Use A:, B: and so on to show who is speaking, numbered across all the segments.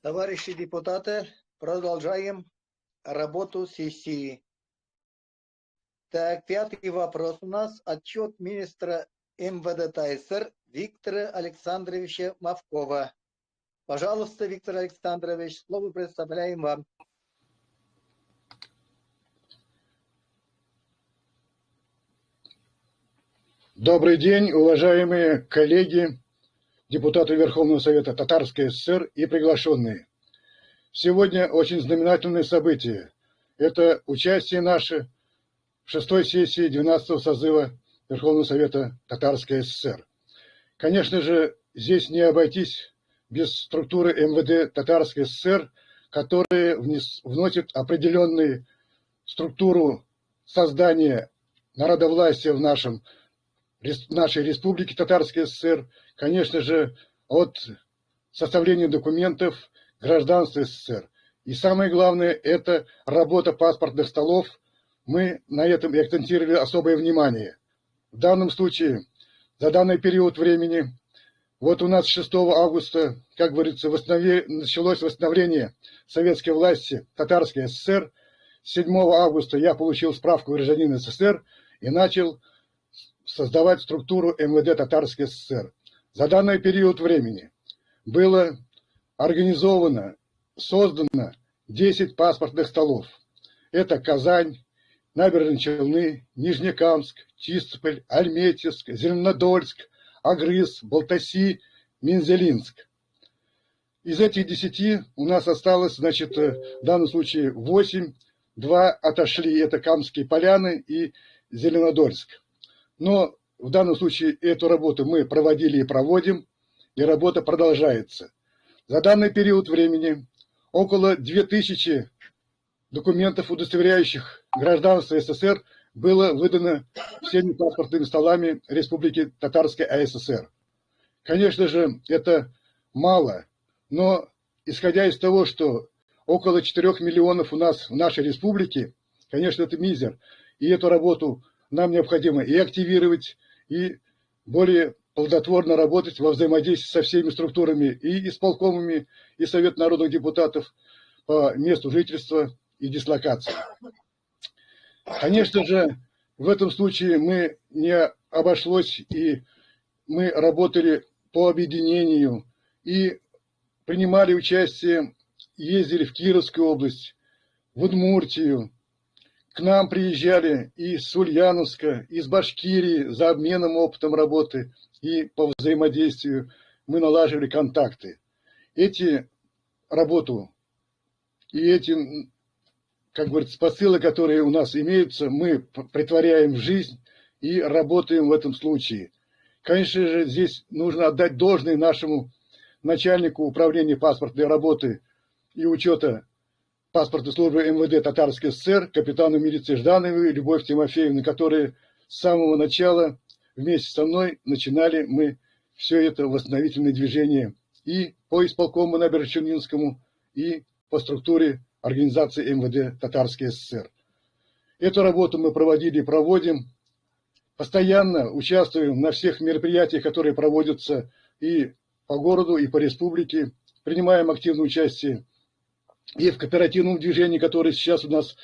A: Товарищи депутаты, продолжаем работу сессии. Так, пятый вопрос у нас. Отчет министра МВД ТСР Виктора Александровича Мавкова. Пожалуйста, Виктор Александрович, слово предоставляем вам.
B: Добрый день, уважаемые коллеги, депутаты Верховного Совета Татарской ССР и приглашенные. Сегодня очень знаменательное событие. Это участие наше в 6-й сессии 12-го созыва Верховного Совета Татарской ССР. Конечно же, здесь не обойтись без структуры МВД Татарской ССР, которые вносят определенную структуру создания народовластия в нашей Республике Татарской ССР, конечно же, от составления документов гражданства СССР. И самое главное, это работа паспортных столов. Мы на этом и акцентировали особое внимание. В данном случае, за данный период времени, вот у нас 6 августа, как говорится, началось восстановление советской власти Татарской ССР. 7 августа я получил справку гражданина СССР и начал создавать структуру МВД Татарской ССР. За данный период времени было организовано, создано 10 паспортных столов. Это Казань, Набережные Челны, Нижнекамск, Чистополь, Альметьевск, Зеленодольск, Агрыз, Балтаси, Мензелинск. Из этих 10 у нас осталось, значит, в данном случае 8, 2 отошли, это Камские Поляны и Зеленодольск. Но в данном случае эту работу мы проводили и проводим, и работа продолжается. За данный период времени около 2000 документов, удостоверяющих гражданство СССР, было выдано всеми паспортными столами Республики Татарской АССР. Конечно же, это мало, но исходя из того, что около 4 миллионов у нас в нашей республике, конечно, это мизер, и эту работу нам необходимо и активировать, и более плодотворно работать во взаимодействии со всеми структурами, и исполкомами, и Совет народных депутатов по месту жительства и дислокации. Конечно же, в этом случае мы не обошлось, и мы работали по объединению, и принимали участие, ездили в Кировскую область, в Удмуртию. К нам приезжали и с Ульяновска, из Башкирии за обменом опытом работы и по взаимодействию мы налаживали контакты. Эти работу и эти, как говорится, посылы, которые у нас имеются, мы претворяем в жизнь и работаем в этом случае. Конечно же, здесь нужно отдать должное нашему начальнику управления паспортной работы и учета паспортной службы МВД Татарской ССР, капитану милиции Ждановой Любовь Тимофеевне, которые с самого начала вместе со мной начинали мы все это восстановительное движение и по исполкому Набережно-Челнинскому, и по структуре организации МВД Татарской ССР. Эту работу мы проводили и проводим, постоянно участвуем на всех мероприятиях, которые проводятся и по городу, и по республике, принимаем активное участие и в кооперативном движении, которое сейчас у нас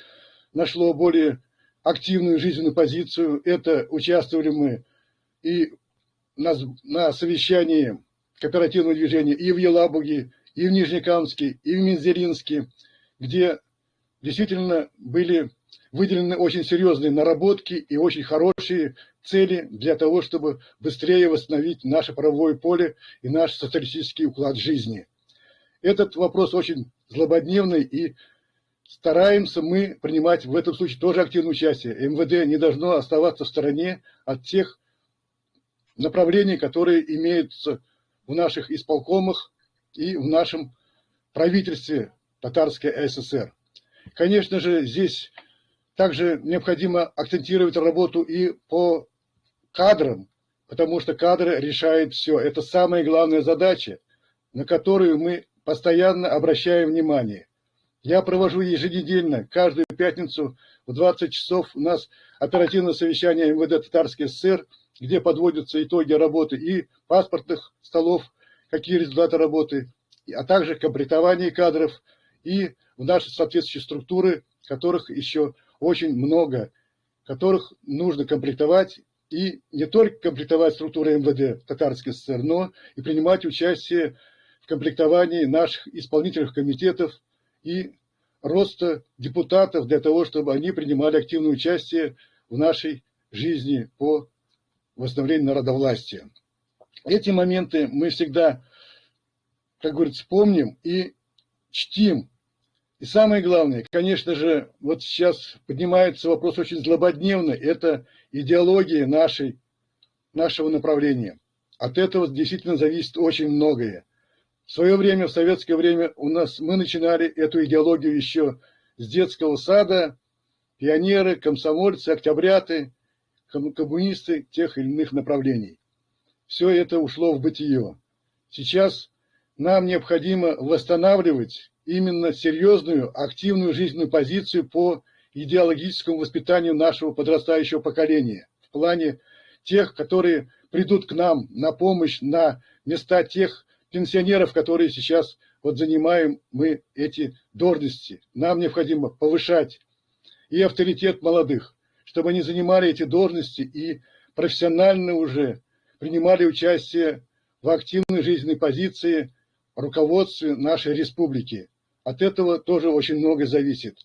B: нашло более активную жизненную позицию. Это участвовали мы и на совещании кооперативного движения и в Елабуге, и в Нижнекамске, и в Мензелинске, где действительно были выделены очень серьезные наработки и очень хорошие цели для того, чтобы быстрее восстановить наше правовое поле и наш социалистический уклад жизни. Этот вопрос очень злободневный, и стараемся мы принимать в этом случае тоже активное участие. МВД не должно оставаться в стороне от тех направлений, которые имеются в наших исполкомах и в нашем правительстве Татарской АССР. Конечно же, здесь также необходимо акцентировать работу и по кадрам, потому что кадры решают все. Это самая главная задача, на которую мы постоянно обращаем внимание. Я провожу еженедельно, каждую пятницу в 20 часов у нас оперативное совещание МВД Татарской ССР, где подводятся итоги работы и паспортных столов, какие результаты работы, а также комплектование кадров и в наши соответствующие структуры, которых еще очень много, которых нужно комплектовать, и не только комплектовать структуры МВД Татарской ССР, но и принимать участие в комплектовании наших исполнительных комитетов и роста депутатов для того, чтобы они принимали активное участие в нашей жизни по восстановлению народовластия. Эти моменты мы всегда, как говорится, помним и чтим. И самое главное, конечно же, вот сейчас поднимается вопрос очень злободневный, это идеология нашего направления. От этого действительно зависит очень многое. В свое время, в советское время, мы начинали эту идеологию еще с детского сада, пионеры, комсомольцы, октябряты, коммунисты тех или иных направлений. Все это ушло в бытие. Сейчас нам необходимо восстанавливать именно серьезную, активную жизненную позицию по идеологическому воспитанию нашего подрастающего поколения. В плане тех, которые придут к нам на помощь, на места тех пенсионеров, которые сейчас вот занимаем мы эти должности. Нам необходимо повышать и авторитет молодых, чтобы они занимали эти должности и профессионально уже принимали участие в активной жизненной позиции в руководстве нашей республики. От этого тоже очень многое зависит.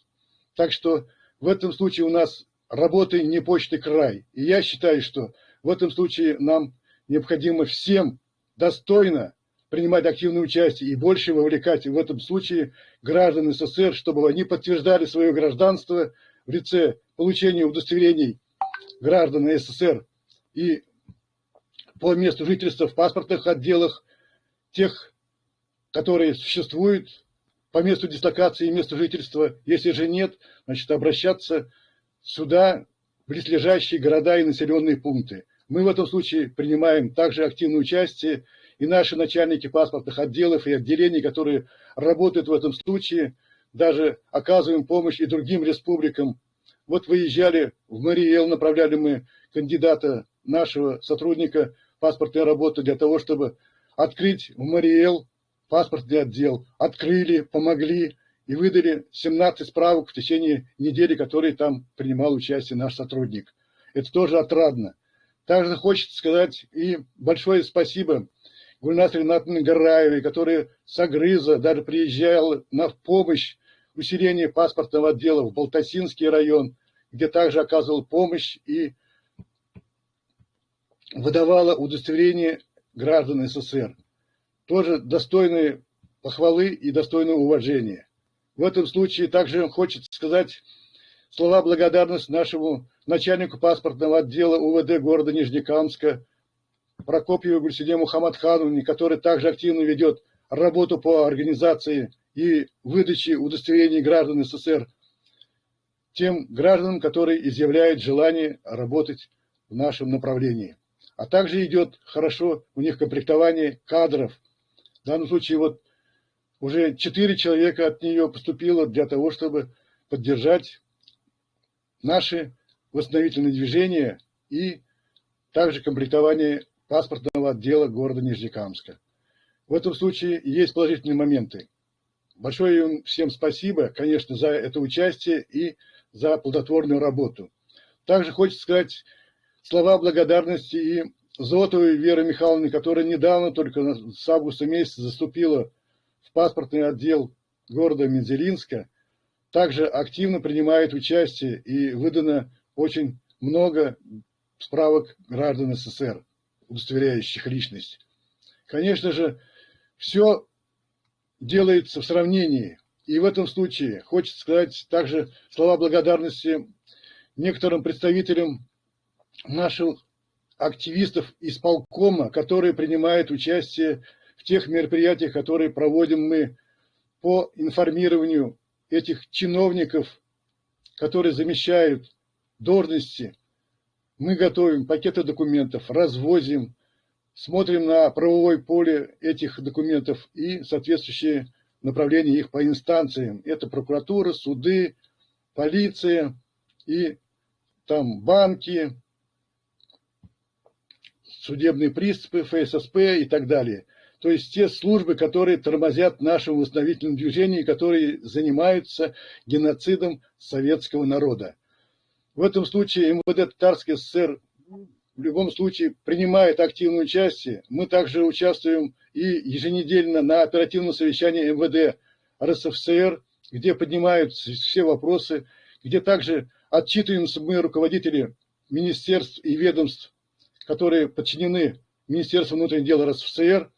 B: Так что в этом случае у нас работы не почты край. И я считаю, что в этом случае нам необходимо всем достойно принимать активное участие и больше вовлекать в этом случае граждан СССР, чтобы они подтверждали свое гражданство в лице получения удостоверений граждан СССР и по месту жительства в паспортных отделах тех, которые существуют по месту дислокации и месту жительства. Если же нет, значит обращаться сюда, в близлежащие города и населенные пункты. Мы в этом случае принимаем также активное участие, и наши начальники паспортных отделов и отделений, которые работают в этом случае, даже оказываем помощь и другим республикам. Вот выезжали в Мариэл, направляли мы кандидата, нашего сотрудника паспортной работы для того, чтобы открыть в Мариэл паспортный отдел. Открыли, помогли и выдали 17 справок в течение недели, которые там принимал участие наш сотрудник. Это тоже отрадно. Также хочется сказать и большое спасибо Гульнас Ринатовне Гараевой, которая с Агрыза даже приезжала на помощь усилению паспортного отдела в Балтасинский район, где также оказывала помощь и выдавала удостоверение граждан СССР. Тоже достойные похвалы и достойного уважения. В этом случае также хочется сказать слова благодарности нашему начальнику паспортного отдела УВД города Нижнекамска Прокопьеву Гульсине Мухаммадхановне, который также активно ведет работу по организации и выдаче удостоверений граждан СССР тем гражданам, которые изъявляют желание работать в нашем направлении. А также идет хорошо у них комплектование кадров. В данном случае вот уже 4 человека от нее поступило для того, чтобы поддержать наши восстановительные движения и также комплектование паспортного отдела города Нижнекамска. В этом случае есть положительные моменты. Большое им всем спасибо, конечно, за это участие и за плодотворную работу. Также хочется сказать слова благодарности и Зотовой Вере Михайловне, которая недавно, только с августа месяца, заступила в паспортный отдел города Мензелинска. Также активно принимает участие и выдано очень много справок граждан СССР, удостоверяющих личность. Конечно же, все делается в сравнении. И в этом случае хочется сказать также слова благодарности некоторым представителям наших активистов исполкома, которые принимают участие в тех мероприятиях, которые проводим мы по информированию этих чиновников, которые замещают должности. Мы готовим пакеты документов, развозим, смотрим на правовое поле этих документов и соответствующие направления их по инстанциям. Это прокуратура, суды, полиция и там банки, судебные приставы, ФССП и так далее. то есть те службы, которые тормозят нашему восстановительному движению, которые занимаются геноцидом советского народа. В этом случае МВД Татарской ССР в любом случае принимает активное участие. Мы также участвуем и еженедельно на оперативном совещании МВД РСФСР, где поднимаются все вопросы, где также отчитываемся мы, руководители министерств и ведомств, которые подчинены Министерству внутренних дел РСФСР,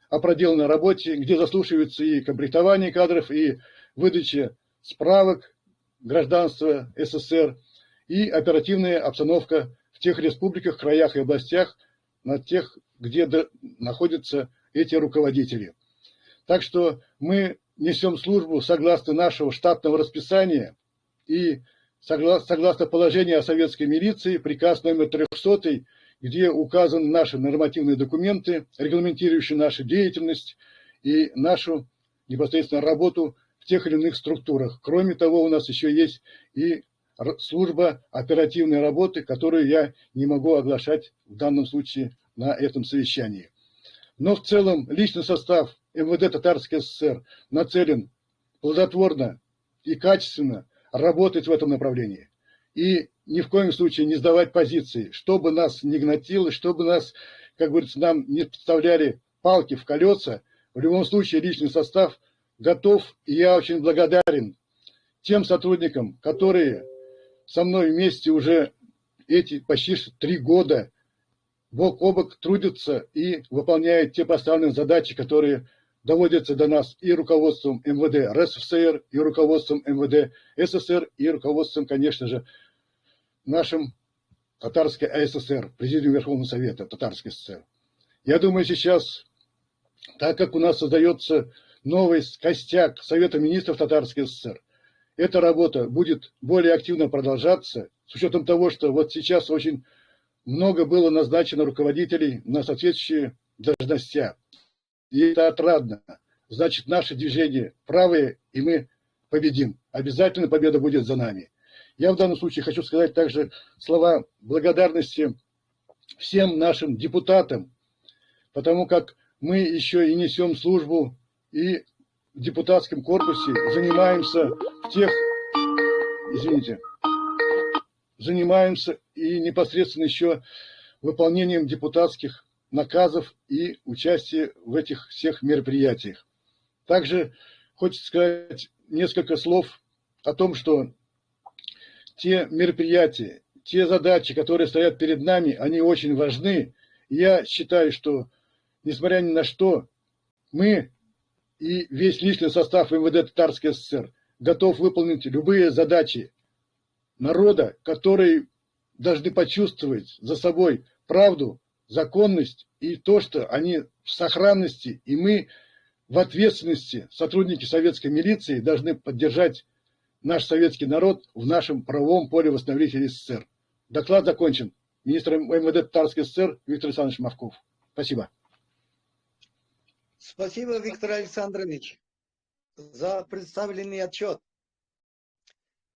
B: о проделанной работе, где заслушивается и комплектование кадров, и выдача справок гражданства СССР, и оперативная обстановка в тех республиках, краях и областях, на тех, где находятся эти руководители. Так что мы несем службу согласно нашего штатного расписания и согласно положению о советской милиции, приказ номер 300, где указаны наши нормативные документы, регламентирующие нашу деятельность и нашу непосредственно работу в тех или иных структурах. Кроме того, у нас еще есть и служба оперативной работы, которую я не могу оглашать в данном случае на этом совещании. Но в целом личный состав МВД Татарской ССР нацелен плодотворно и качественно работать в этом направлении. И ни в коем случае не сдавать позиции, чтобы нас не гнотило, чтобы нас, как говорится, нам не подставляли палки в колеса. В любом случае личный состав готов, и я очень благодарен тем сотрудникам, которые со мной вместе уже эти почти 3 года бок о бок трудятся и выполняют те поставленные задачи, которые доводятся до нас и руководством МВД РСФСР, и руководством МВД СССР, и руководством, конечно же, нашим Татарской АССР, Президиум Верховного Совета Татарской ССР. Я думаю, сейчас, так как у нас создается новый костяк Совета Министров Татарской ССР, эта работа будет более активно продолжаться, с учетом того, что вот сейчас очень много было назначено руководителей на соответствующие должности. И это отрадно. Значит, наше движение правое, и мы победим. Обязательно победа будет за нами. Я в данном случае хочу сказать также слова благодарности всем нашим депутатам, потому как мы еще и несем службу и в депутатском корпусе, занимаемся в тех, занимаемся и непосредственно еще выполнением депутатских наказов и участие в этих всех мероприятиях. Также хочется сказать несколько слов о том, что те мероприятия, те задачи, которые стоят перед нами, они очень важны. И я считаю, что, несмотря ни на что, мы и весь личный состав МВД Татарской ССР готов выполнить любые задачи народа, которые должны почувствовать за собой правду, законность и то, что они в сохранности, и мы в ответственности, сотрудники советской милиции, должны поддержать наш советский народ в нашем правовом поле восстановителей СССР. Доклад закончен. Министр МВД Татарской ССР Виктор Александрович Мавков. Спасибо.
A: Спасибо, Виктор Александрович, за представленный отчет.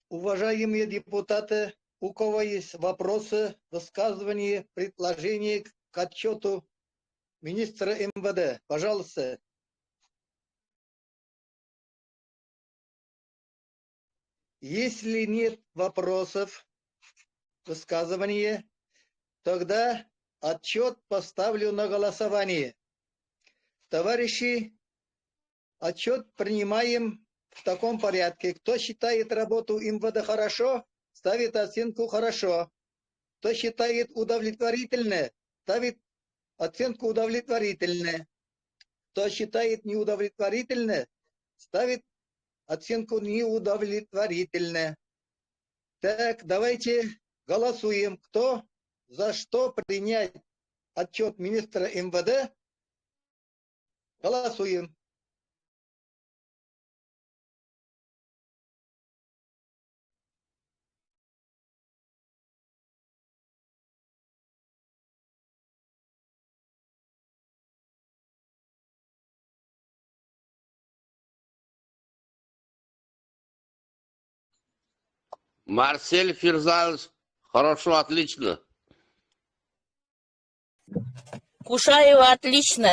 A: Уважаемые депутаты, у кого есть вопросы, высказывания, предложения к отчету министра МВД? Пожалуйста. Если нет вопросов, высказывания, тогда отчет поставлю на голосование. Товарищи, отчет принимаем в таком порядке. Кто считает работу МВД хорошо, ставит оценку хорошо. Кто считает удовлетворительно, ставит оценку удовлетворительно. Кто считает неудовлетворительно, ставит оценку неудовлетворительно. Так, давайте голосуем. Кто за что принять отчет министра МВД? Голосуем.
C: Марсель Фирзалович, хорошо, отлично.
D: Кушаева, отлично.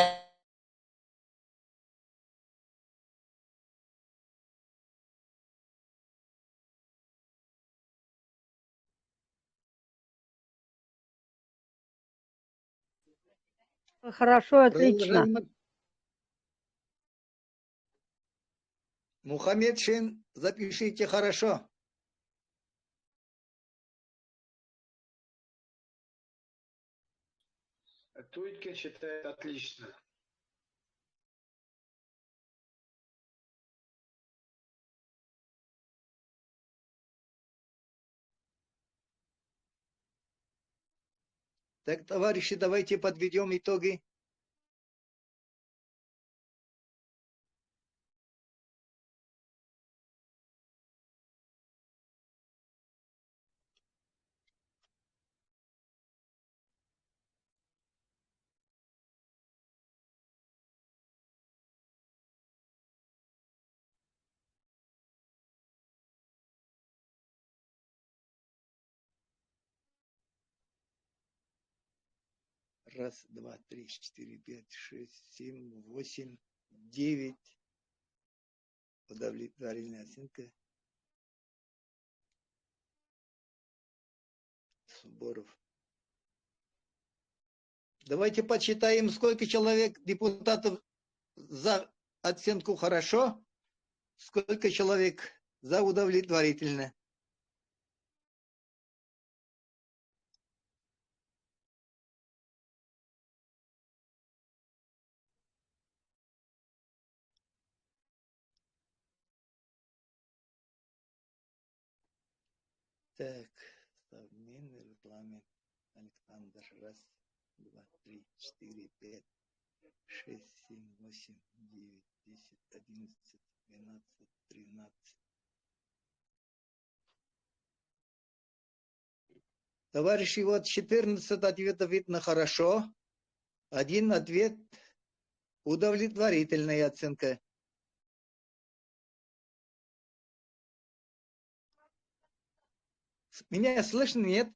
D: Хорошо, отлично.
A: Продолжаем. Мухаммед Шин, запишите хорошо.
E: Туйткин считает отлично.
A: Так, товарищи, давайте подведем итоги. Раз, два, три, четыре, пять, шесть, семь, восемь, 9. Удовлетворительная оценка. Сборов. Давайте подсчитаем, сколько человек депутатов за оценку хорошо, сколько человек за удовлетворительно. Так, современный регламент. Александр, раз, два, три, четыре, пять, шесть, семь, восемь, 9, 10, 11, 12, 13. Товарищи, вот 14 ответов видно хорошо. Один ответ удовлетворительная оценка. Меня слышно, нет?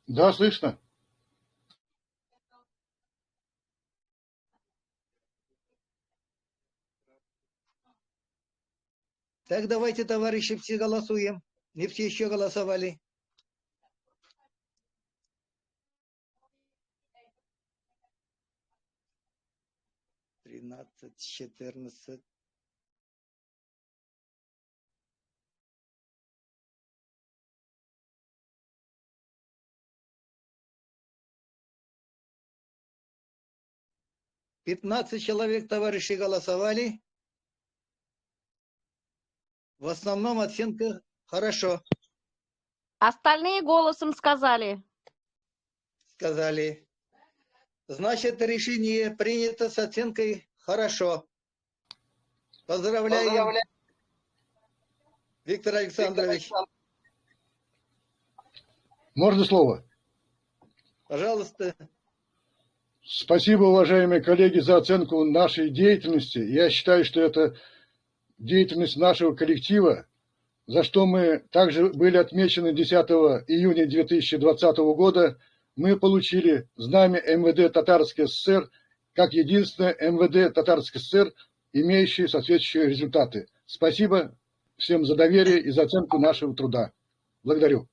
B: Да, слышно.
A: Так давайте, товарищи, все голосуем. Не все еще голосовали. Тринадцать, 14. Пятнадцать человек, товарищи, голосовали. В основном оценка хорошо.
D: Остальные голосом сказали.
A: Сказали. Значит, решение принято с оценкой хорошо. Поздравляем, Виктор Александрович.
B: Можно слово?
A: Пожалуйста.
B: Спасибо, уважаемые коллеги, за оценку нашей деятельности. Я считаю, что это деятельность нашего коллектива, за что мы также были отмечены 10 июня 2020 года. Мы получили знамя МВД Татарской ССР как единственное МВД Татарской ССР, имеющее соответствующие результаты. Спасибо всем за доверие и за оценку нашего труда. Благодарю.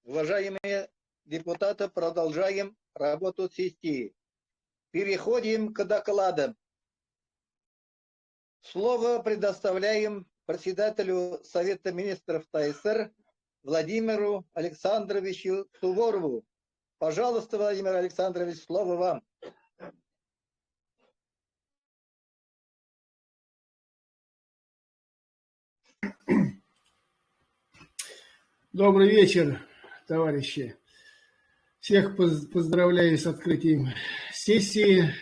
A: Уважаемые депутаты, продолжаем работу сессии. Переходим к докладам. Слово предоставляем председателю Совета министров ТСР Владимиру Александровичу Суворову. Пожалуйста, Владимир Александрович, слово вам.
F: Добрый вечер, товарищи. Всех поздравляю с открытием сессии,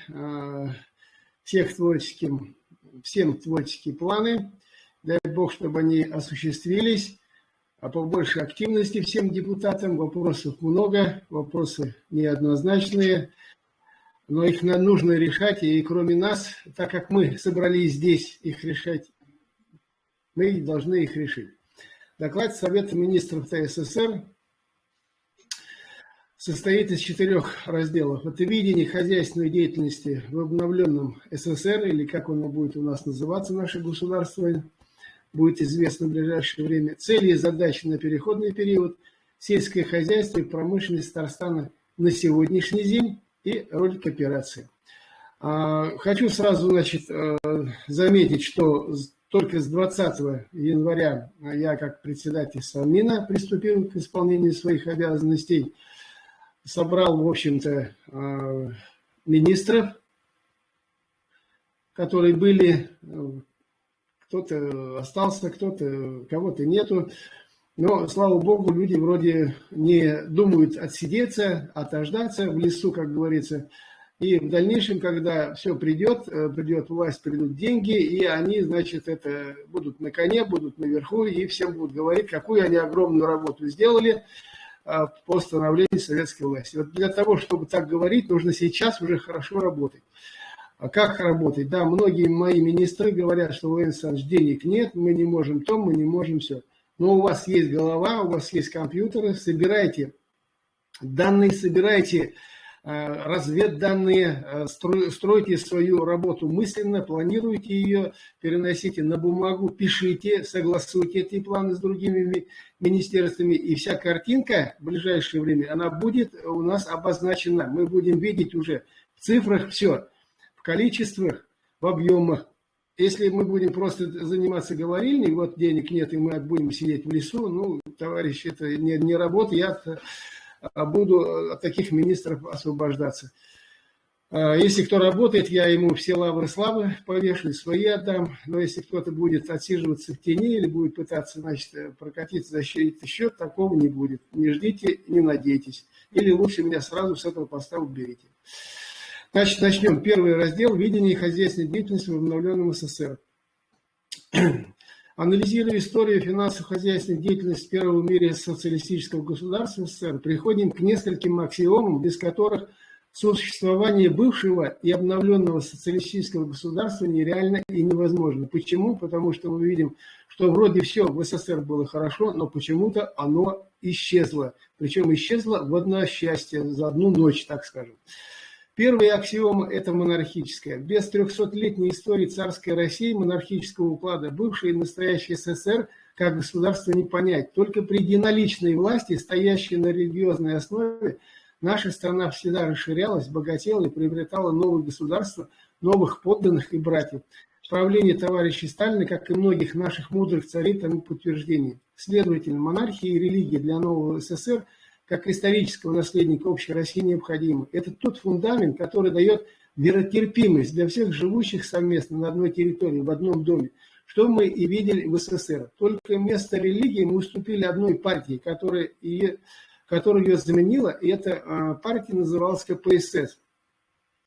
F: всем творческие планы. Дай Бог, чтобы они осуществились. А побольше активности всем депутатам. Вопросов много, вопросы неоднозначные, но их нужно решать. И кроме нас, так как мы собрались здесь их решать, мы должны их решить. Доклад Совета министров ТССР состоит из 4 разделов. Это видение хозяйственной деятельности в обновленном СССР, или как оно будет у нас называться, наше государство, будет известно в ближайшее время. Цели и задачи на переходный период. сельское хозяйство и промышленность Татарстана на сегодняшний день и роль кооперации. Хочу сразу, значит, заметить, что только с 20 января я, как председатель Совмина, приступил к исполнению своих обязанностей. Собрал, в общем-то, министров, которые были, кто-то остался, кого-то нету. Но, слава богу, люди вроде не думают отсидеться, отождаться в лесу, как говорится. И в дальнейшем, когда все придет власть, придут деньги, и они, значит, это будут на коне, будут наверху, и всем будут говорить, какую они огромную работу сделали по становлению советской власти. Вот для того, чтобы так говорить, нужно сейчас уже хорошо работать. А как работать? Да, многие мои министры говорят, что, Владимир Александрович, денег нет, мы не можем то, мы не можем все. Но у вас есть голова, у вас есть компьютеры, собирайте данные, собирайте разведданные, стройте свою работу мысленно, планируйте ее, переносите на бумагу, пишите, согласуйте эти планы с другими министерствами, и вся картинка в ближайшее время, она будет у нас обозначена. Мы будем видеть уже в цифрах все, в количествах, в объемах. Если мы будем просто заниматься говорильней, вот денег нет, и мы будем сидеть в лесу, ну, товарищи, это не работа, я буду от таких министров освобождаться. Если кто работает, я ему все лавры славы повешу, свои отдам. Но если кто-то будет отсиживаться в тени или будет пытаться, значит, прокатиться за чей-то счет, такого не будет. Не ждите, не надейтесь. Или лучше меня сразу с этого поста уберите. Значит, начнем. Первый раздел – видение хозяйственной деятельности в обновленном СССР. Анализируя историю финансово-хозяйственной деятельности первого в мире социалистического государства СССР, приходим к нескольким аксиомам, без которых существование бывшего и обновленного социалистического государства нереально и невозможно. Почему? Потому что мы видим, что вроде все в СССР было хорошо, но почему-то оно исчезло. Причем исчезло в одночасье, за одну ночь, так скажем. Первая аксиома – это монархическая. Без 300-летней истории царской России, монархического уклада, бывшей и настоящей СССР, как государство не понять. Только при единоличной власти, стоящей на религиозной основе, наша страна всегда расширялась, богатела и приобретала новые государства, новых подданных и братьев. Правление товарища Сталина, как и многих наших мудрых царей, тому подтверждение. Следовательно, монархия и религия для нового СССР – как исторического наследника общей России необходимо. Это тот фундамент, который дает веротерпимость для всех живущих совместно на одной территории, в одном доме. Что мы и видели в СССР. Только вместо религии мы уступили одной партии, которая ее заменила, и эта партия называлась КПСС.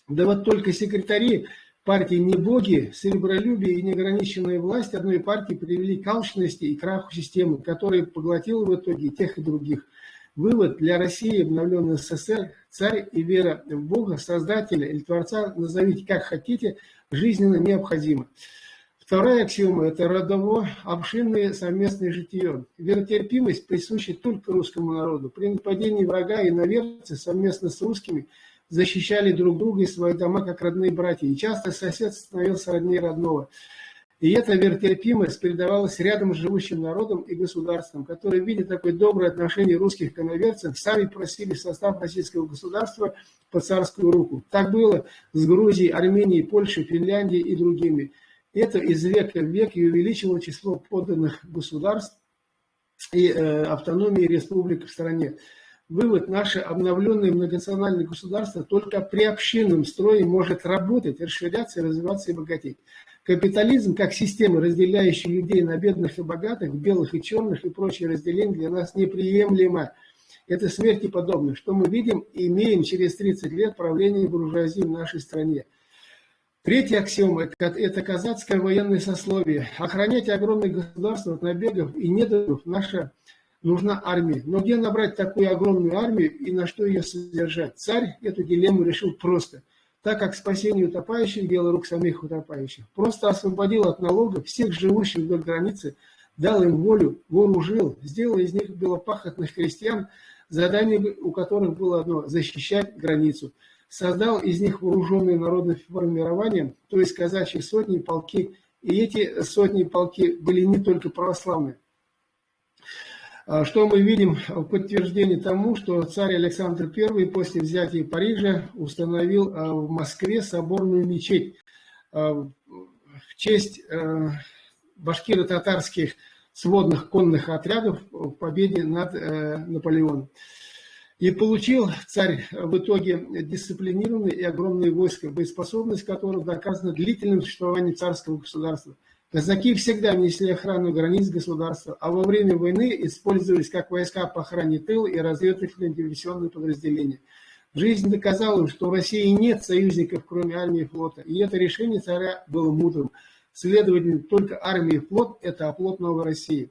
F: Да вот только секретари партии не боги, серебролюбие и неограниченная власть одной партии привели к алчности и краху системы, которая поглотила в итоге и тех, и других. Вывод: для России обновленный СССР, царь и вера в Бога, Создателя или Творца, назовите как хотите, жизненно необходимо. Вторая аксиома – это родово-общинное совместное житие. Веротерпимость присуща только русскому народу. При нападении врага иноверцы совместно с русскими защищали друг друга и свои дома как родные братья. И часто сосед становился роднее родного. И эта веротерпимость передавалась рядом с живущим народом и государством, которые, видя такое доброе отношение русских к иноверцам, сами просили в состав российского государства по царскую руку. Так было с Грузией, Арменией, Польшей, Финляндией и другими. Это из века в век и увеличило число подданных государств и автономии республик в стране. Вывод: наше обновленное многонациональное государство только при общинном строе может работать, расширяться, развиваться и богатеть. Капитализм, как система, разделяющая людей на бедных и богатых, белых и черных и прочие разделения, для нас неприемлемо. Это смерти подобно, что мы видим и имеем через 30 лет правления буржуазии в нашей стране. Третья аксиома – это казацкое военное сословие. Охранять огромное государство от набегов и недругов нужна армия. Но где набрать такую огромную армию и на что ее содержать? Царь эту дилемму решил просто. Так как спасение утопающих – дело рук самих утопающих. Просто освободил от налогов всех живущих вдоль границы, дал им волю, вооружил, сделал из них белопахотных крестьян, задание у которых было одно – защищать границу. Создал из них вооруженные народные формирования, то есть казачьи сотни и полки. И эти сотни и полки были не только православные. Что мы видим в подтверждении тому, что царь Александр I после взятия Парижа установил в Москве соборную мечеть в честь башкиро-татарских сводных конных отрядов в победе над Наполеоном. И получил царь в итоге дисциплинированные и огромные войска, боеспособность которых доказана длительным существованием царского государства. Казаки всегда несли охрану границ государства, а во время войны использовались как войска по охране тыла и разведывательные диверсионные подразделения. Жизнь доказала им, что в России нет союзников, кроме армии и флота, и это решение царя было мудрым. Следовательно, только армия и флот – это оплот новой России.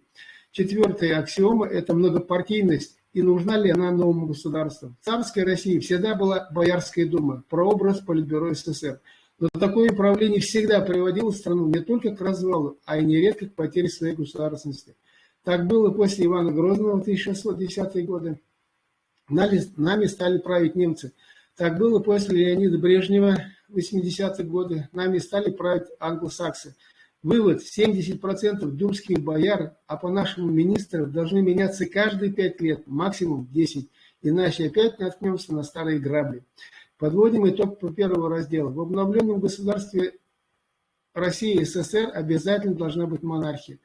F: Четвертая аксиома – это многопартийность. И нужна ли она новому государству? В царской России всегда была Боярская дума, прообраз Политбюро СССР. Но такое правление всегда приводило страну не только к развалу, а и нередко к потере своей государственности. Так было после Ивана Грозного в 1610-е годы. Нами стали править немцы. Так было после Леонида Брежнева в 80-е годы. Нами стали править англосаксы. Вывод: 70% думских бояр, а по нашему министру, должны меняться каждые 5 лет, максимум 10. Иначе опять наткнемся на старые грабли. Подводим итог по первому разделу. В обновленном государстве России и СССР обязательно должна быть монархия.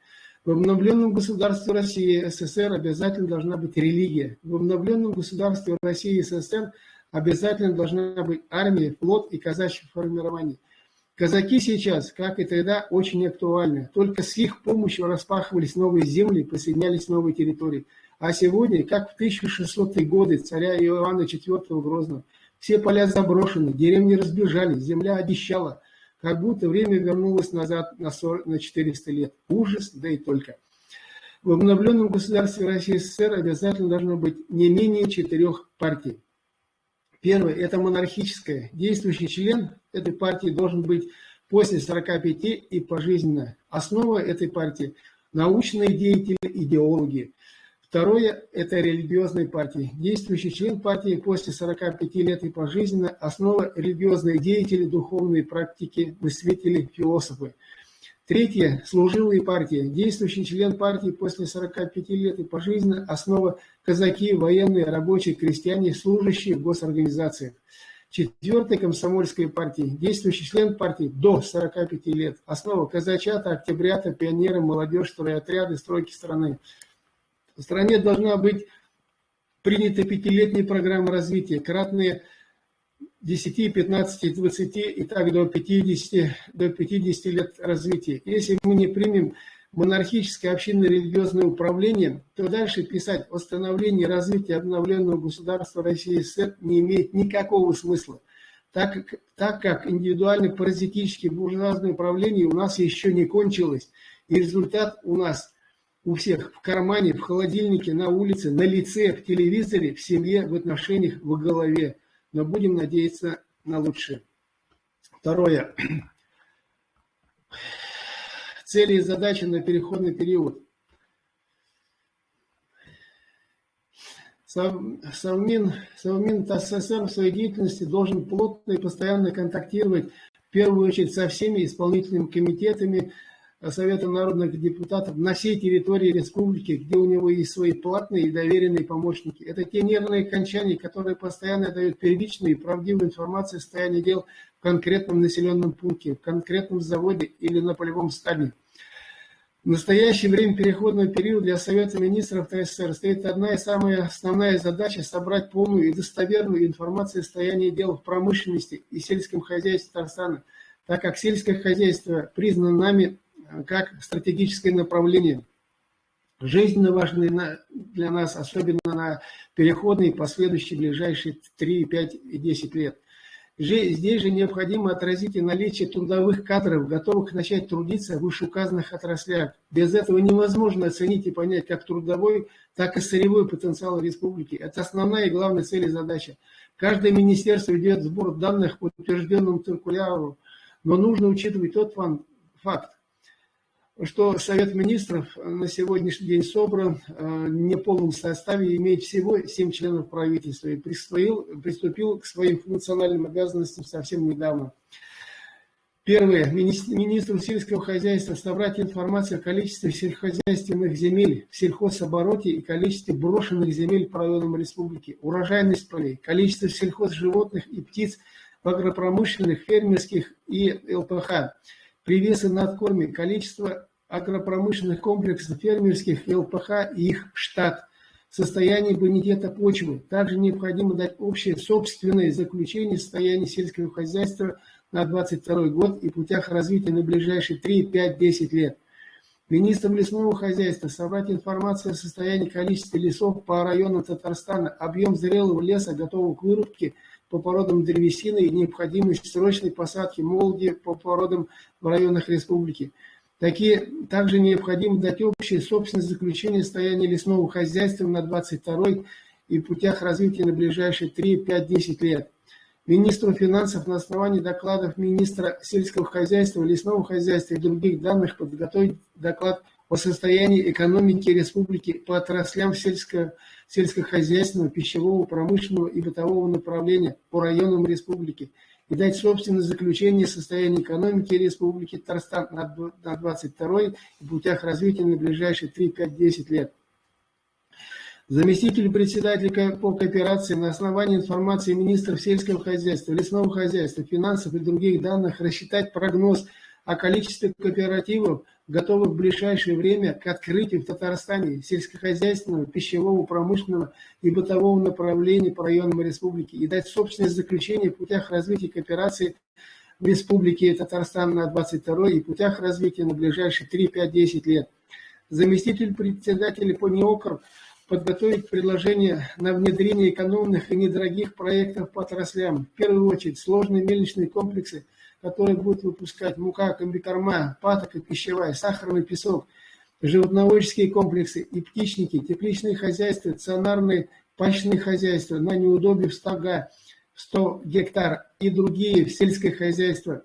F: В обновленном государстве России и СССР обязательно должна быть религия. В обновленном государстве России и СССР обязательно должна быть армия, флот и казачье формирование. Казаки сейчас, как и тогда, очень актуальны. Только с их помощью распахивались новые земли, присоединялись новые территории. А сегодня, как в 1600-е годы царя Иоанна IV Грозного, все поля заброшены, деревни разбежали, земля обещала. Как будто время вернулось назад на 400 лет. Ужас, да и только. В обновленном государстве России и СССР обязательно должно быть не менее 4 партий. Первое – это монархическая. Действующий член этой партии должен быть после 45 и пожизненно. Основа этой партии – научные деятели, идеологи. Второе – это религиозные партии. Действующий член партии после 45 лет и пожизненно. Основа – религиозные деятели, духовные практики, мыслители, философы. Третье – служилые партии. Действующий член партии после 45 лет и пожизненно. Основа – казаки, военные, рабочие, крестьяне, служащие в госорганизациях. Четвертое – комсомольская партия. Действующий член партии до 45 лет. Основа – казачата, октябрята, пионеры, молодежь, стройотряды, стройки страны. В стране должна быть принята 5-летняя программа развития, кратные 10, 15, 20 и так до 50 лет развития. Если мы не примем монархическое общинно-религиозное управление, то дальше писать о становлении и развитии обновленного государства России и СССР не имеет никакого смысла, так как индивидуально-паразитическое буржуазное управление у нас еще не кончилось, и результат у нас у всех в кармане, в холодильнике, на улице, на лице, в телевизоре, в семье, в отношениях, в голове. Но будем надеяться на лучшее. Второе. Цели и задачи на переходный период. Совмин СССР в своей деятельности должен плотно и постоянно контактировать в первую очередь со всеми исполнительными комитетами Совета народных депутатов на всей территории республики, где у него есть свои платные и доверенные помощники. Это те нервные окончания, которые постоянно дают первичную и правдивую информацию о состоянии дел в конкретном населенном пункте, в конкретном заводе или на полевом стане. В настоящее время переходного периода для Совета министров СССР стоит одна и самая основная задача – собрать полную и достоверную информацию о состоянии дел в промышленности и сельском хозяйстве Татарстана, так как сельское хозяйство признано нами как стратегическое направление, жизненно важное для нас, особенно на переходные и последующие ближайшие 3, 5 и 10 лет. Здесь же необходимо отразить и наличие трудовых кадров, готовых начать трудиться в вышеуказанных отраслях. Без этого невозможно оценить и понять как трудовой, так и сырьевой потенциал республики. Это основная и главная цель и задача. Каждое министерство ведет сбор данных по утвержденному циркуляру, но нужно учитывать тот факт, что Совет министров на сегодняшний день собран в неполном составе, имеет всего 7 членов правительства и приступил к своим функциональным обязанностям совсем недавно. Первое. Министру сельского хозяйства собрать информацию о количестве сельскохозяйственных земель в сельхозобороте и количестве брошенных земель по районам республики, урожайность полей, количество сельхозживотных и птиц в агропромышленных, фермерских и ЛПХ, привесы на откорме, количество агропромышленных комплексов фермерских и ЛПХ и их штат, состояние бонитета почвы. Также необходимо дать общее собственное заключение состояния сельского хозяйства на 2022 год и путях развития на ближайшие 3, 5, 10 лет. Министром лесного хозяйства собрать информацию о состоянии количества лесов по районам Татарстана, объем зрелого леса, готового к вырубке по породам древесины и необходимость срочной посадки молоди по породам в районах республики. Также необходимо дать общее собственное заключение состояния лесного хозяйства на 2022 и путях развития на ближайшие 3, 5, 10 лет. Министру финансов на основании докладов министра сельского хозяйства, лесного хозяйства и других данных подготовить доклад о состоянии экономики республики по отраслям сельскохозяйственного, пищевого, промышленного и бытового направления по районам республики и дать собственное заключение состояния экономики республики Татарстан на 2022 и путях развития на ближайшие 3, 5, 10 лет. Заместитель председателя по кооперации на основании информации министров сельского хозяйства, лесного хозяйства, финансов и других данных рассчитать прогноз о количестве кооперативов, готовых в ближайшее время к открытию в Татарстане сельскохозяйственного, пищевого, промышленного и бытового направления по районам республики и дать собственное заключение в путях развития кооперации в республике Татарстан на 2022 и путях развития на ближайшие 3, 5, 10 лет. Заместитель председателя по НИОКР подготовить предложение на внедрение экономных и недорогих проектов по отраслям. В первую очередь сложные мельничные комплексы, которые будут выпускать мука, комбикорма, патока пищевая, сахарный песок, животноводческие комплексы и птичники, тепличные хозяйства, стационарные пасечные хозяйства на неудобье в 100 гектар и другие в сельское хозяйство.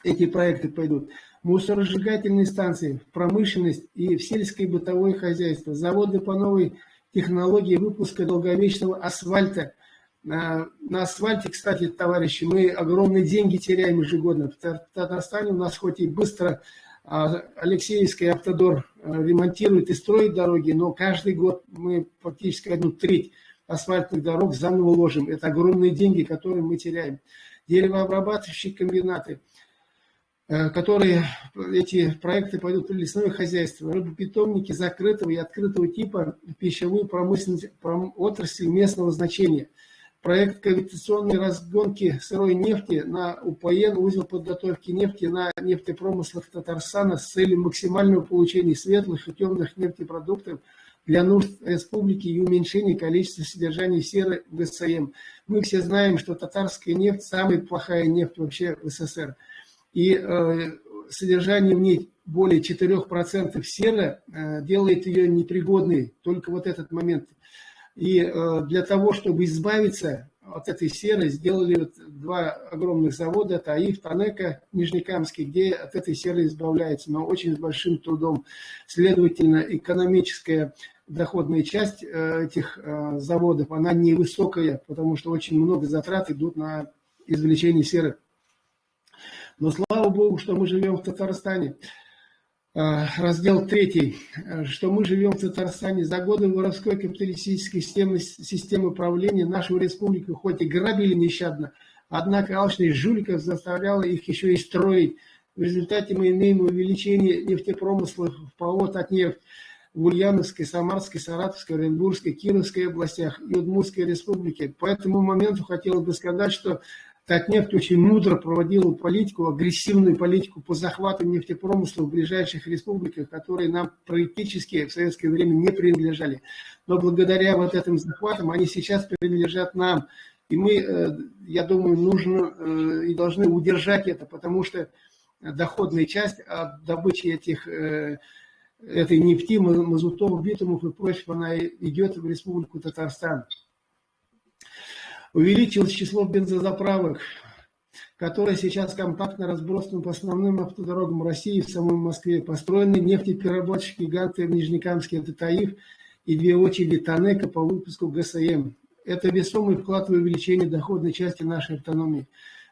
F: Эти проекты пойдут. Мусоросжигательные станции, в промышленность и в сельское и бытовое хозяйство, заводы по новой технологии выпуска долговечного асфальта. На асфальте, кстати, товарищи, мы огромные деньги теряем ежегодно. В Татарстане у нас хоть и быстро Алексеевский автодор ремонтирует и строит дороги, но каждый год мы фактически 1/3 асфальтных дорог заново ложим. Это огромные деньги, которые мы теряем. Деревообрабатывающие комбинаты, которые эти проекты пойдут в лесное хозяйство, рыбопитомники закрытого и открытого типа, пищевую промышленность, отрасль местного значения. Проект кавитационной разгонки сырой нефти на УПН, узел подготовки нефти на нефтепромыслах Татарстана с целью максимального получения светлых и темных нефтепродуктов для нужд республики и уменьшения количества содержания серы в ГСМ. Мы все знаем, что татарская нефть самая плохая нефть вообще в СССР. И содержание в ней более 4% серы делает ее непригодной, только вот этот момент. И для того, чтобы избавиться от этой серы, сделали вот 2 огромных завода, это АИФ, Танека, Нижнекамский, где от этой серы избавляется, но очень с большим трудом. Следовательно, экономическая доходная часть этих заводов, она невысокая, потому что очень много затрат идут на извлечение серы. Но слава Богу, что мы живем в Татарстане. Раздел 3. Что мы живем в Татарстане. За годы воровской капиталистической системы правления нашу республику хоть и грабили нещадно, однако алчность жуликов заставляла их еще и строить. В результате мы имеем увеличение нефтепромыслов в ПАО «Татнефть» в Ульяновской, Самарской, Саратовской, Оренбургской, Кировской областях и Удмуртской республике. По этому моменту хотелось бы сказать, что Татнефть очень мудро проводила политику, агрессивную политику по захвату нефтепромысла в ближайших республиках, которые нам практически в советское время не принадлежали. Но благодаря вот этим захватам они сейчас принадлежат нам. И мы, я думаю, нужно и должны удержать это, потому что доходная часть от добычи этой нефти, мазутов, битумов и прочего, она идет в Республику Татарстан. Увеличилось число бензозаправок, которые сейчас компактно разбросаны по основным автодорогам России, в самой Москве. Построены нефтепереработчики гиганты в Нижнекамске, это ТАИФ, и 2 очереди Танека по выпуску ГСМ. Это весомый вклад в увеличение доходной части нашей автономии.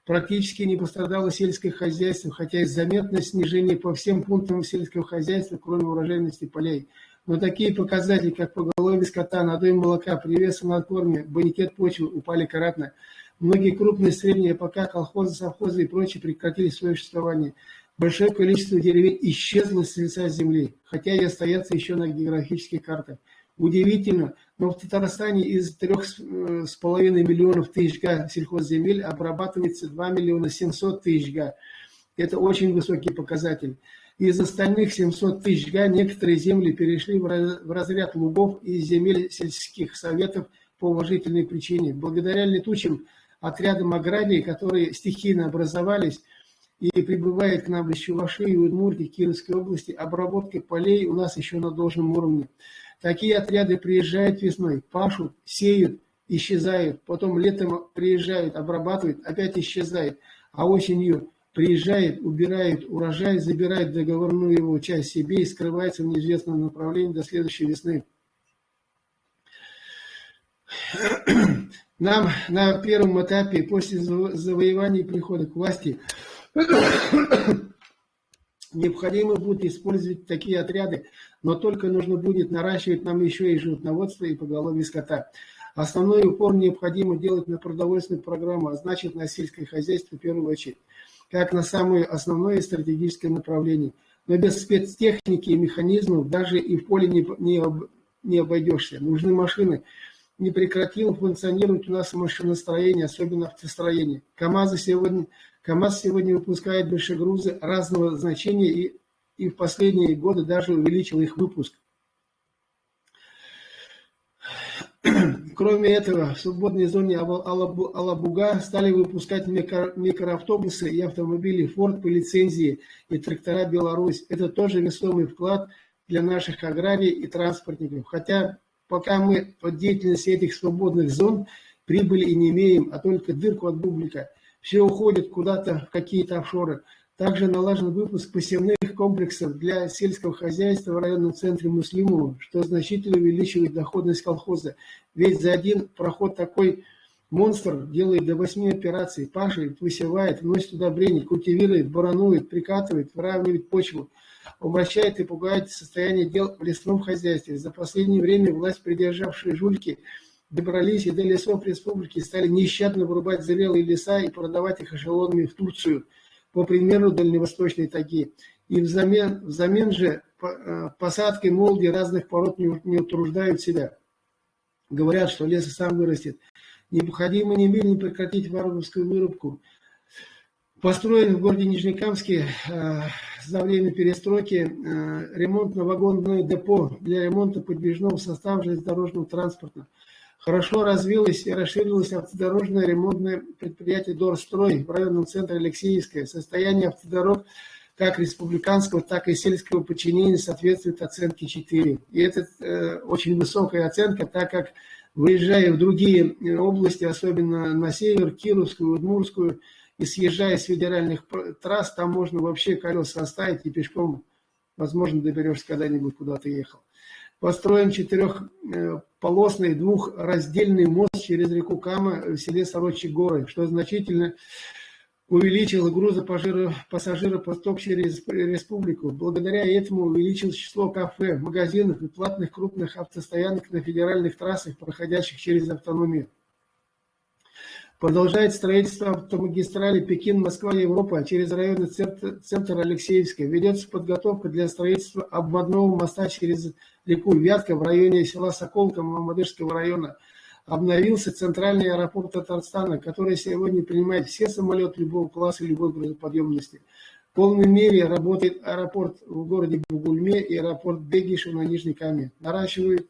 F: Практически не пострадало сельское хозяйство, хотя и заметное снижение по всем пунктам сельского хозяйства, кроме урожайности полей. Но такие показатели, как поголовье скота, надоим молока, привес на корме, бонитет почвы упали кратно. Многие крупные, средние АПК, колхозы, совхозы и прочие прекратили свое существование. Большое количество деревень исчезло с лица земли, хотя и остается еще на географических картах. Удивительно, но в Татарстане из 3,5 миллионов тысяч га сельхозземель обрабатывается 2 миллиона 700 тысяч га. Это очень высокий показатель. Из остальных 700 тысяч га некоторые земли перешли в разряд лугов и земель сельских советов по уважительной причине. Благодаря летучим отрядам аграрий, которые стихийно образовались и прибывают к нам из Чувашии и Удмуртии, Кировской области, обработка полей у нас еще на должном уровне. Такие отряды приезжают весной, пашут, сеют, исчезают, потом летом приезжают, обрабатывают, опять исчезают, а осенью приезжают, убирают урожай, забирают договорную его часть себе и скрывается в неизвестном направлении до следующей весны. Нам на первом этапе после завоевания и прихода к власти необходимо будет использовать такие отряды, но только нужно будет наращивать нам еще и животноводство и поголовье скота. Основной упор необходимо делать на продовольственную программу, а значит на сельское хозяйство в первую очередь, как на самое основное стратегическое направление. Но без спецтехники и механизмов даже и в поле не обойдешься. Нужны машины. Не прекратило функционировать у нас машиностроение, особенно автостроение. КАМАЗ сегодня выпускает большегрузы разного значения и в последние годы даже увеличил их выпуск. Кроме этого, в свободной зоне Алабуга стали выпускать микроавтобусы и автомобили Ford по лицензии и трактора Беларусь. Это тоже весомый вклад для наших аграрий и транспортников. Хотя пока мы от деятельности этих свободных зон прибыли и не имеем, а только дырку от бублика. Все уходит куда-то в какие-то офшоры. Также налажен выпуск посевных комплексов для сельского хозяйства в районном центре Муслимова, что значительно увеличивает доходность колхоза. Ведь за один проход такой монстр делает до 8 операций, пашет, высевает, вносит удобрения, культивирует, баранует, прикатывает, выравнивает почву, обращает и пугает состояние дел в лесном хозяйстве. За последнее время власть придержавшие жульки добрались и до лесов республики, стали нещадно вырубать зрелые леса и продавать их эшелонами в Турцию, по примеру дальневосточной тайги. И взамен же посадкой молоди разных пород не утруждают себя. Говорят, что лес и сам вырастет. Необходимо немедленно прекратить варварскую вырубку. Построен в городе Нижнекамске за время перестройки ремонтно-вагонное депо для ремонта подвижного состава железнодорожного транспорта. Хорошо развилось и расширилось автодорожное ремонтное предприятие «Дорстрой» в районном центре Алексеевское. Состояние автодорог как республиканского, так и сельского подчинения соответствует оценке 4. И это очень высокая оценка, так как, выезжая в другие области, особенно на север, Кировскую, Удмуртскую, и съезжая с федеральных трасс, там можно вообще колеса оставить и пешком, возможно, доберешься когда-нибудь, куда ты ехал. Построен 4-полосный двухраздельный мост через реку Кама в селе Сорочьи Горы, что значительно увеличило грузопассажиропоток через республику. Благодаря этому увеличилось число кафе, магазинов и платных крупных автостоянок на федеральных трассах, проходящих через автономию. Продолжает строительство автомагистрали Пекин-Москва-Европа через районный центр Алексеевска. Ведется подготовка для строительства обводного моста через реку Вятка в районе села Соколка Мамадышского района. Обновился центральный аэропорт Татарстана, который сегодня принимает все самолеты любого класса и любой грузоподъемности. В полной мере работает аэропорт в городе Бугульме и аэропорт Бегишев на Нижней Каме. Наращивают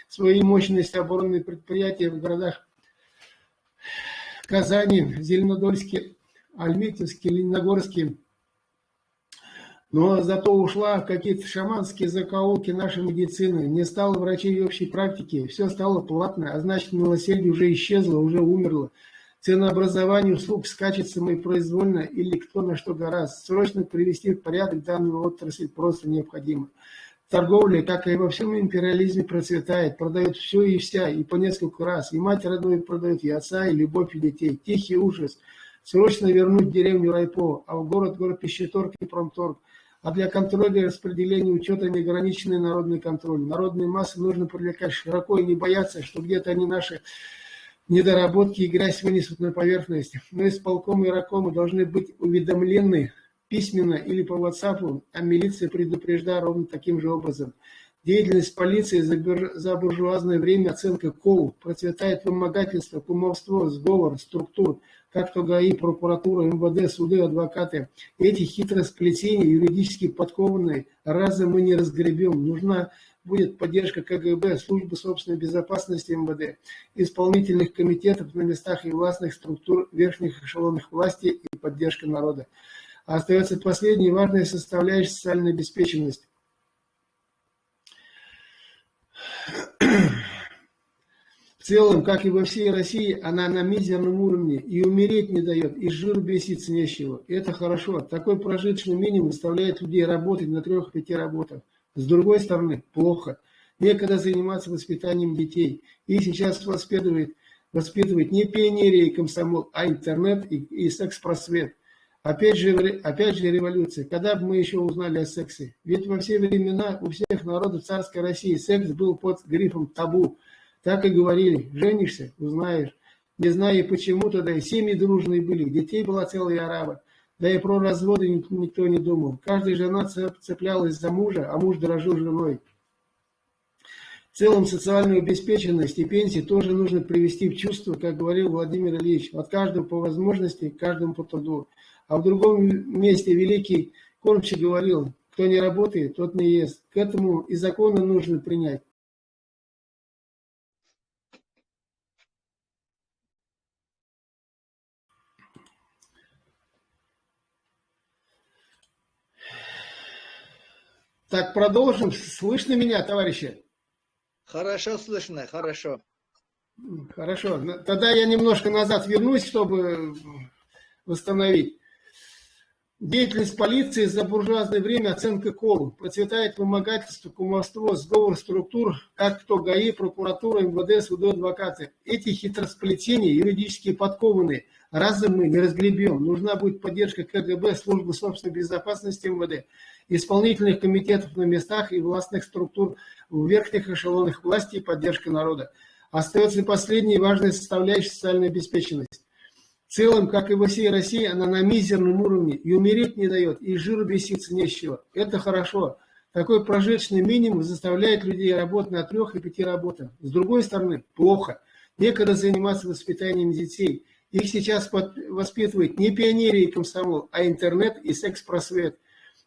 F: свои мощности оборонные предприятия в городах Казани, Зеленодольске, Альметьевске, Лениногорске. Но зато ушла в какие-то шаманские закоулки нашей медицины. Не стало врачей общей практики. Все стало платно, а значит милосердие уже исчезло, уже умерло. Ценообразование услуг скачет самопроизвольно или кто на что гораздо. Срочно привести в порядок данную отрасль просто необходимо. Торговля, как и во всем империализме, процветает, продает все и вся, и по несколько раз. И мать родную продает, и отца, и любовь, и детей. Тихий ужас. срочно вернуть деревню Райпо, а в город Пищеторг и Промторг. А для контроля и распределения учета неограниченный народный контроль. Народные массы нужно привлекать широко и не бояться, что где-то они наши недоработки и грязь вынесут на поверхность. Но исполком и райкомы должны быть уведомлены письменно или по WhatsApp, а милиция предупреждает ровно таким же образом. Деятельность полиции за буржуазное время, оценка КОУ, процветает вымогательство, кумовство, сговор, структур, как то ГАИ, прокуратура, МВД, суды, адвокаты. Эти хитросплетения, юридически подкованные, разом мы не разгребем. Нужна будет поддержка КГБ, службы собственной безопасности МВД, исполнительных комитетов на местах и властных структур верхних эшелонов власти и поддержка народа. А остается последняя важная составляющая — социальная обеспеченность. В целом, как и во всей России, она на мизерном уровне и умереть не дает, и жир беситься нечего. Это хорошо. Такой прожиточный минимум заставляет людей работать на 3-5 работах. С другой стороны, плохо. Некогда заниматься воспитанием детей. И сейчас воспитывать не пионерия и комсомол, а интернет и секс-просвет. Опять же революция. Когда бы мы еще узнали о сексе? Ведь во все времена у всех народов царской России секс был под грифом табу. Так и говорили: женишься — узнаешь. Не зная почему, тогда и семьи дружные были, детей была целая орава. Да и про разводы никто не думал. Каждая жена цеплялась за мужа, а муж дорожил женой. В целом социальную обеспеченность и пенсии тоже нужно привести в чувство, как говорил Владимир Ильич, от каждого по возможности, каждому по труду. А в другом месте великий кормчий говорил: кто не работает, тот не ест. К этому и законы нужно принять. Так, продолжим. Слышно меня, товарищи?
A: Хорошо слышно, хорошо.
F: Хорошо. Тогда я немножко назад вернусь, чтобы восстановить. Деятельность полиции за буржуазное время, оценка КОЛу. Процветает вымогательство, кумовство, сговор структур, как то ГАИ, прокуратура, МВД, суды, адвокаты. Эти хитросплетения, юридически подкованные, разом мы не разгребем. Нужна будет поддержка КГБ, службы собственной безопасности МВД, исполнительных комитетов на местах и властных структур в верхних эшелонах власти и поддержка народа. Остается последняя важная составляющая — социальная обеспеченность. В целом, как и во всей России, она на мизерном уровне и умереть не дает, и жиру беситься не с чего. Это хорошо. Такой прожиточный минимум заставляет людей работать на 3 и 5 работах. С другой стороны, плохо. Некогда заниматься воспитанием детей. Их сейчас воспитывает не пионерия и комсомол, а интернет и секс-просвет.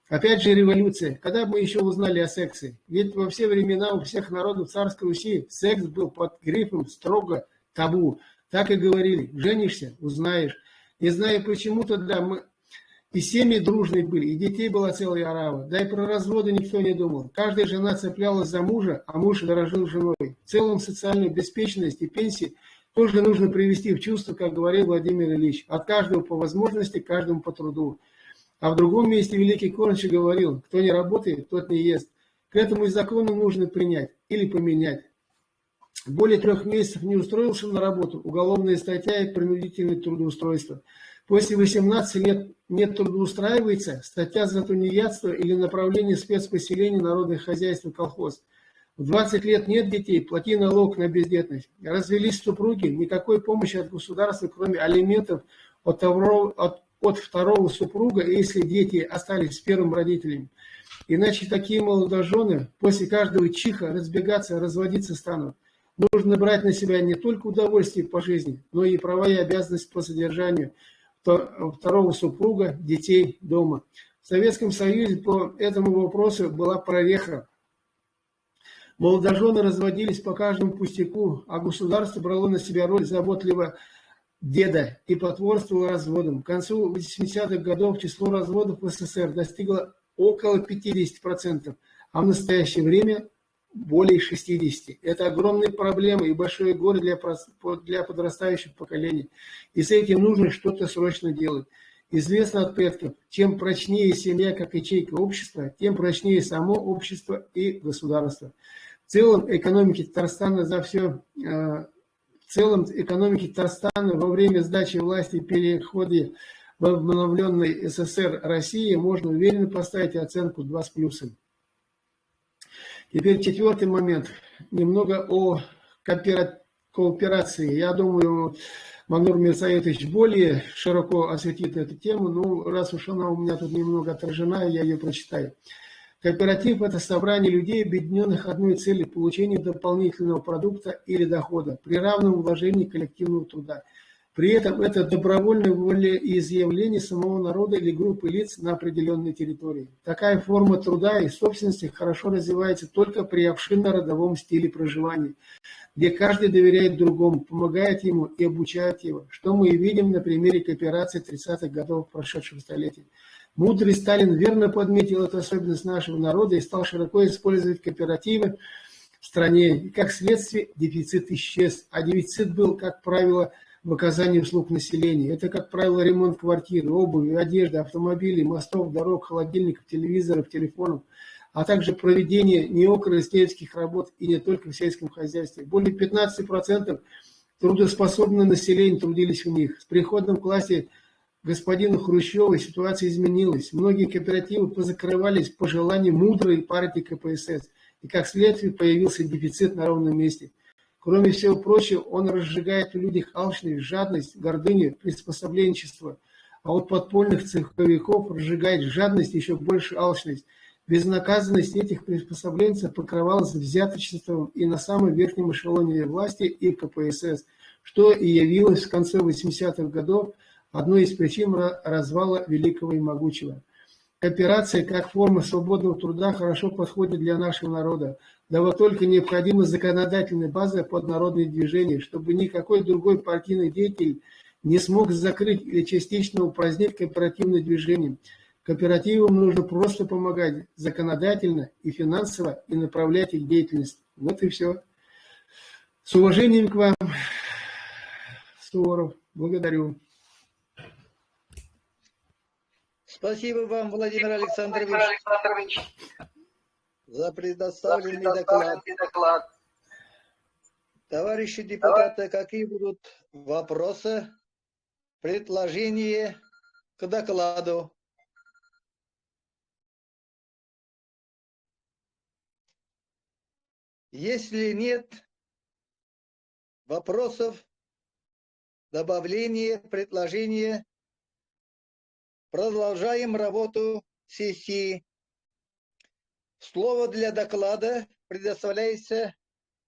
F: Опять же революция. Когда бы мы еще узнали о сексе? Ведь во все времена у всех народов царской Руси секс был под грифом строго табу. Так и говорили: женишься — узнаешь. Не знаю почему, тогда мы и семьи дружные были, и детей была целая орава. Да и про разводы никто не думал. Каждая жена цеплялась за мужа, а муж дорожил женой. В целом социальную обеспеченность и пенсии тоже нужно привести в чувство, как говорил Владимир Ильич. От каждого по возможности, каждому по труду. А в другом месте великий кормчий говорил: кто не работает, тот не ест. К этому и закону нужно принять или поменять. Более 3 месяцев не устроился на работу — уголовная статья и принудительное трудоустройство. После 18 лет не трудоустраивается — статья за тунеядство или направление спецпоселения, народное хозяйство, колхоз. В 20 лет нет детей — плати налог на бездетность. Развелись супруги — никакой помощи от государства, кроме алиментов от второго супруга, если дети остались с первым родителем. Иначе такие молодожены после каждого чиха разбегаться, разводиться станут. Нужно брать на себя не только удовольствие по жизни, но и права и обязанности по содержанию второго супруга, детей дома. В Советском Союзе по этому вопросу была прореха. Молодожены разводились по каждому пустяку, а государство брало на себя роль заботливого деда и потворствовало разводом. К концу 80-х годов число разводов в СССР достигло около 50%, а в настоящее время более 60%. Это огромная проблема и большое горе для подрастающих поколений. И с этим нужно что-то срочно делать. Известно от предков: чем прочнее семья как ячейка общества, тем прочнее само общество и государство. В целом экономика Татарстана в целом экономики Татарстана во время сдачи власти и перехода в обновленный СССР России можно уверенно поставить оценку 2 с плюсом. Теперь 4-й момент. Немного о кооперации. Я думаю, Манур Мирсаитович более широко осветит эту тему, но раз уж она у меня тут немного отражена, я ее прочитаю. Кооператив – это собрание людей, объединенных одной целью – получения дополнительного продукта или дохода при равном вложении коллективного труда. При этом это добровольное волеизъявление самого народа или группы лиц на определенной территории. Такая форма труда и собственности хорошо развивается только при общинно-родовом стиле проживания, где каждый доверяет другому, помогает ему и обучает его, что мы и видим на примере кооперации 30-х годов прошедшего столетия. Мудрый Сталин верно подметил эту особенность нашего народа и стал широко использовать кооперативы в стране. И как следствие дефицит исчез, а дефицит был, как правило, в оказании услуг населению. Это, как правило, ремонт квартиры, обуви, одежды, автомобилей, мостов, дорог, холодильников, телевизоров, телефонов, а также проведение неокрестьянских работ и не только в сельском хозяйстве. Более 15% трудоспособного населения трудились в них. С приходом к власти господина Хрущева ситуация изменилась. Многие кооперативы позакрывались по желанию мудрой партии КПСС. И как следствие появился дефицит на ровном месте. Кроме всего прочего, он разжигает в людях алчность, жадность, гордыню, приспособленчество. А от подпольных цеховиков разжигает жадность, еще больше алчность. Безнаказанность этих приспособленцев покрывалась взяточеством и на самом верхнем эшелоне власти и КПСС, что и явилось в конце 80-х годов одной из причин развала великого и могучего. Кооперация как форма свободного труда хорошо подходит для нашего народа. Да вот только необходима законодательная база под народные движения, чтобы никакой другой партийный деятель не смог закрыть или частично упразднить кооперативное движение. Кооперативам нужно просто помогать законодательно и финансово и направлять их деятельность. Вот и все. С уважением к вам, Суворов. Благодарю.
A: Спасибо вам, Владимир Александрович, за предоставленный доклад. Товарищи депутаты, какие будут вопросы, предложения к докладу? Если нет вопросов, добавления, предложения, продолжаем работу сессии. Слово для доклада предоставляется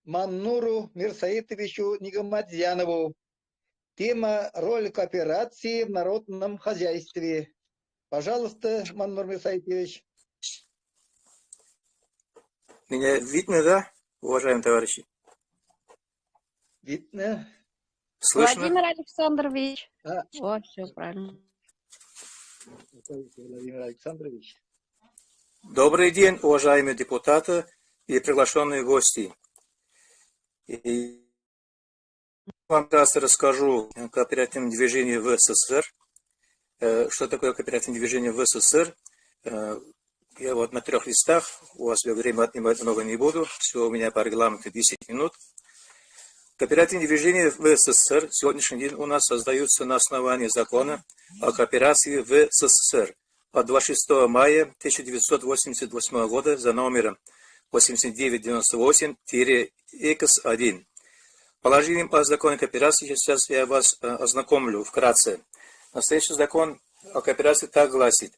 A: Маннуру Мирсаитовичу Нигамадзянову. Тема «Роль кооперации в народном хозяйстве». Пожалуйста, Маннур Мирсаитович.
G: Меня видно, да, уважаемые товарищи?
A: Видно.
G: Слышно?
D: Владимир Александрович.
A: А.
D: О, все правильно.
A: Владимир Александрович.
G: Добрый день, уважаемые депутаты и приглашенные гости. И вам вкратце расскажу о кооперативном движении в СССР. Что такое кооперативное движение в СССР? Я вот на 3 листах, у вас время отнимать много не буду, всего у меня по регламенту 10 минут. Кооперативные движения в СССР в сегодняшний день у нас создаются на основании закона о кооперации в СССР от 26 мая 1988 года за номером 8998-ЭКС-1. Положением о законе кооперации сейчас я вас ознакомлю вкратце. Настоящий закон о кооперации так гласит.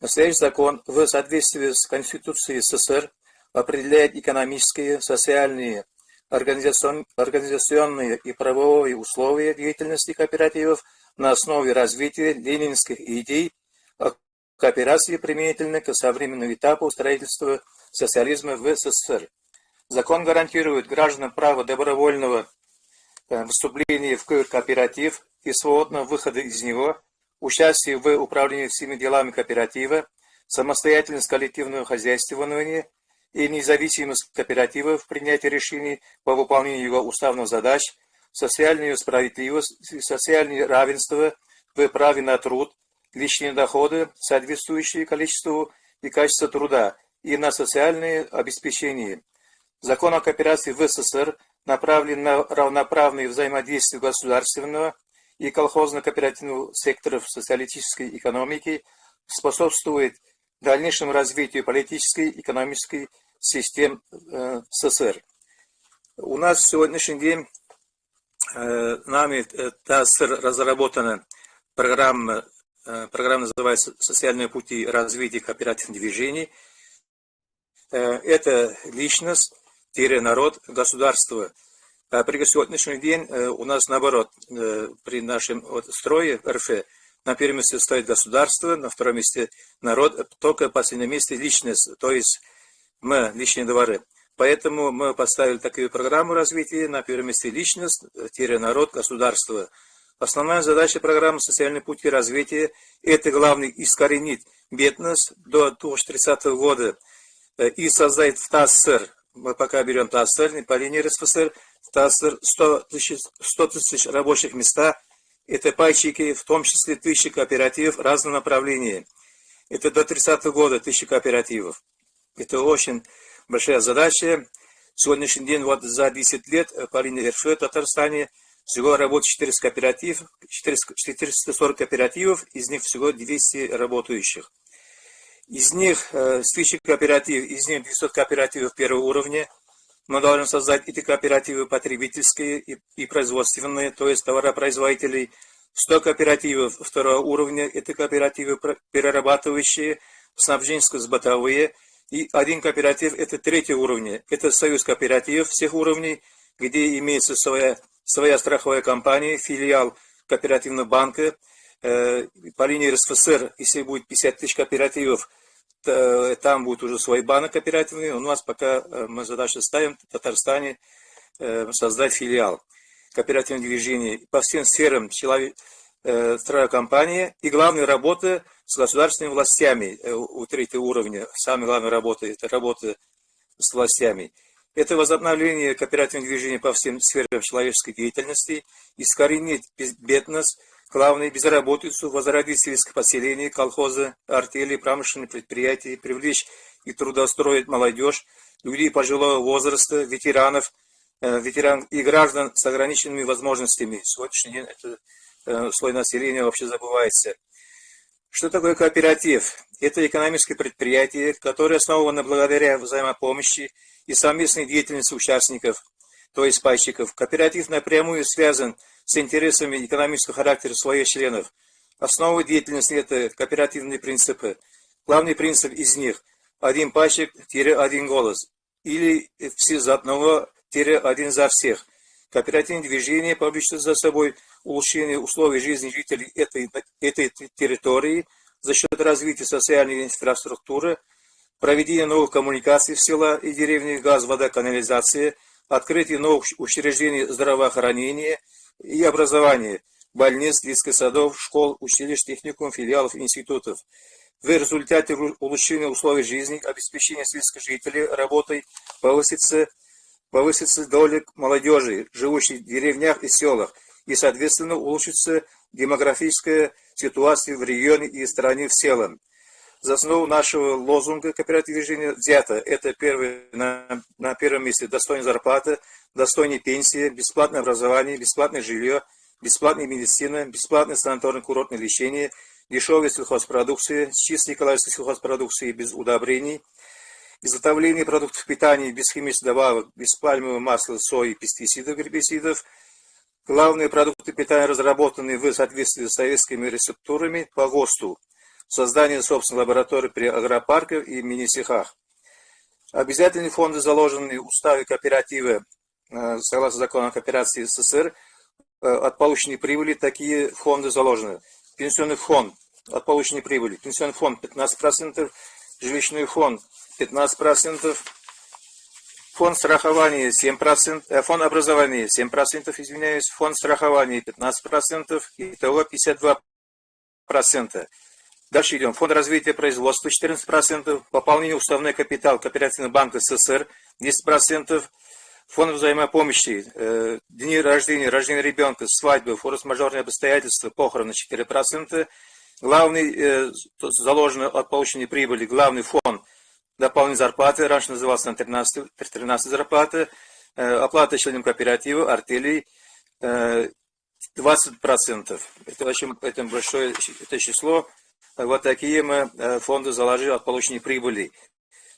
G: Настоящий закон в соответствии с Конституцией СССР определяет экономические, социальные, организационные и правовые условия деятельности кооперативов на основе развития ленинских идей о кооперации применительно к современному этапу строительства социализма в СССР. Закон гарантирует гражданам право добровольного вступления в кооператив и свободного выхода из него, участие в управлении всеми делами кооператива, самостоятельность коллективного хозяйствования и независимость кооператива в принятии решений по выполнению его уставных задач, социальную справедливость, социальное равенство в праве на труд, личные доходы, соответствующие количеству и качеству труда, и на социальное обеспечение. Закон о кооперации в СССР направлен на равноправное взаимодействие государственного и колхозно-кооперативного секторов социалистической экономики, способствует дальнейшему развитию политической и экономической систем СССР. У нас в сегодняшний день нами ТАССР разработана программа называется «Социальные пути развития кооперативных движений». Это личность, народ, государство. А при сегодняшний день у нас наоборот, при нашем строе РФ, на первом месте стоит государство, на втором месте народ, только в последнем месте личность, то есть мы, личные дворы. Поэтому мы поставили такую программу развития, на первом месте личность, народ, государство. Основная задача программы «Социальные пути развития» – это, главное, искоренить бедность до 2030 года и создать в ТАССР, мы пока берем ТАССР, не по линии РСФСР, ТАССР 100 тысяч рабочих места, это пайщики, в том числе 1000 кооперативов разного направления. Это до 30 года 1000 кооперативов. Это очень большая задача. Сегодняшний день, вот за 10 лет по линии РФ в Татарстане всего работает 440 кооперативов, из них всего 200 работающих. Из них, с 1000 кооперативов, из них 200 кооперативов первого уровня. Мы должны создать эти кооперативы потребительские и производственные, то есть товаропроизводителей. 100 кооперативов второго уровня, это кооперативы перерабатывающие, снабженческо-бытовые. И один кооператив, это третьего уровня, это союз кооперативов всех уровней, где имеется своя страховая компания, филиал кооперативного банка. По линии РСФСР, если будет 50 тысяч кооперативов, там будет уже свой банк кооперативный. У нас пока мы задачу ставим в Татарстане создать филиал кооперативного движения по всем сферам страховая компания. И главная работа с государственными властями у третьего уровня. Самая главная работа – это работа с властями. Это возобновление кооперативного движения по всем сферам человеческой деятельности, искоренить бедность, главное, безработицу, возродить сельское поселение, колхозы, артели, промышленные предприятия, привлечь и трудоустроить молодежь, людей пожилого возраста, ветеранов и граждан с ограниченными возможностями. Сегодняшний день этот слой населения вообще забывается. Что такое кооператив? Это экономическое предприятие, которое основано благодаря взаимопомощи и совместной деятельности участников, то есть пайщиков. Кооператив напрямую связан с интересами экономического характера своих членов. Основа деятельности – это кооперативные принципы. Главный принцип из них – один пайщик – один голос. Или все за одного – один за всех. Кооперативное движение повлечет за собой улучшение условий жизни жителей этой территории за счет развития социальной инфраструктуры, проведения новых коммуникаций в села и деревни, газ, вода, канализация, открытие новых учреждений здравоохранения и образования, больниц, детских садов, школ, училищ, техникумов, филиалов, институтов. В результате улучшения условий жизни, обеспечения сельских жителей работой повысится доля молодежи, живущей в деревнях и селах, и, соответственно, улучшится демографическая ситуация в регионе и стране в целом. За основу нашего лозунга кооперативного движения взято это на первом месте достойная зарплата, достойная пенсия, бесплатное образование, бесплатное жилье, бесплатная медицина, бесплатное санаторно-курортное лечение, дешевая сельхозпродукция, чистая экологическая сельхозпродукция без удобрений, изготовление продуктов питания без химических добавок, без пальмового масла, сои, пестицидов, гербицидов. Главные продукты питания разработаны в соответствии с советскими рецептурами по ГОСТу. Создание собственной лаборатории при агропарках и мини-цехах. Обязательные фонды, заложенные в уставе кооператива, согласно закону о кооперации СССР, от полученной прибыли такие фонды заложены. Пенсионный фонд от полученной прибыли. Пенсионный фонд 15%, жилищный фонд 15%, фонд страхования 7%, фонд образования 7%, извиняюсь, фонд страхования 15%, итого 52%. Дальше идем. Фонд развития производства 14%, пополнение уставной капитал кооперативного банка СССР 10%, фонд взаимопомощи, дни рождения, рождение ребенка, свадьбы, форс-мажорные обстоятельства, похороны 4%. Главный, заложенный от получения прибыли, главный фонд дополнительной зарплаты, раньше назывался на 13 зарплаты. Оплата членам кооператива, артелей 20%. Это очень большое это число. Вот такие мы фонды заложили от получения прибыли.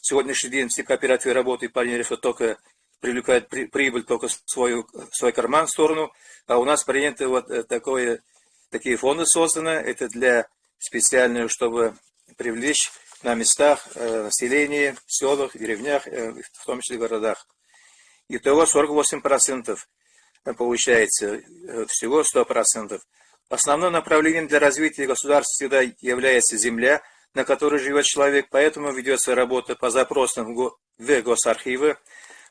G: В сегодняшний день все кооперативы работают по линии только привлекают прибыль только в свой карман в сторону. А у нас принято вот такие фонды созданы. Это для специально, чтобы привлечь на местах население, в селах, деревнях, в том числе в городах. Итого 48% получается, всего 100%. Основным направлением для развития государства всегда является земля, на которой живет человек, поэтому ведется работа по запросам в госархивы,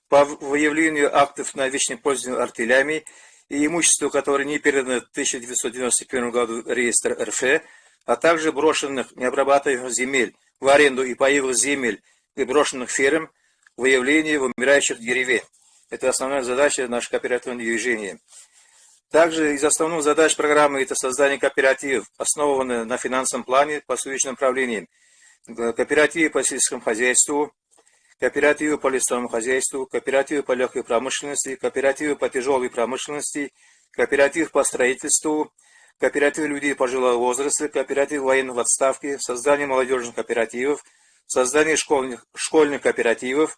G: по выявлению актов на вечное пользование артелями и имущества, которое не передано в 1991 году в реестр РФ, а также брошенных необрабатываемых земель в аренду и паевых земель и брошенных ферм, выявление вымирающих деревень. Это основная задача нашего кооперативного движения. Также из основных задач программы это создание кооперативов, основанных на финансовом плане по следующим направлениям. Кооперативы по сельскому хозяйству, кооперативы по лесному хозяйству, кооперативы по легкой промышленности, кооперативы по тяжелой промышленности, кооператив по строительству, кооперативы людей пожилого возраста, кооператив военных в отставке, создание молодежных кооперативов, создание школьных кооперативов,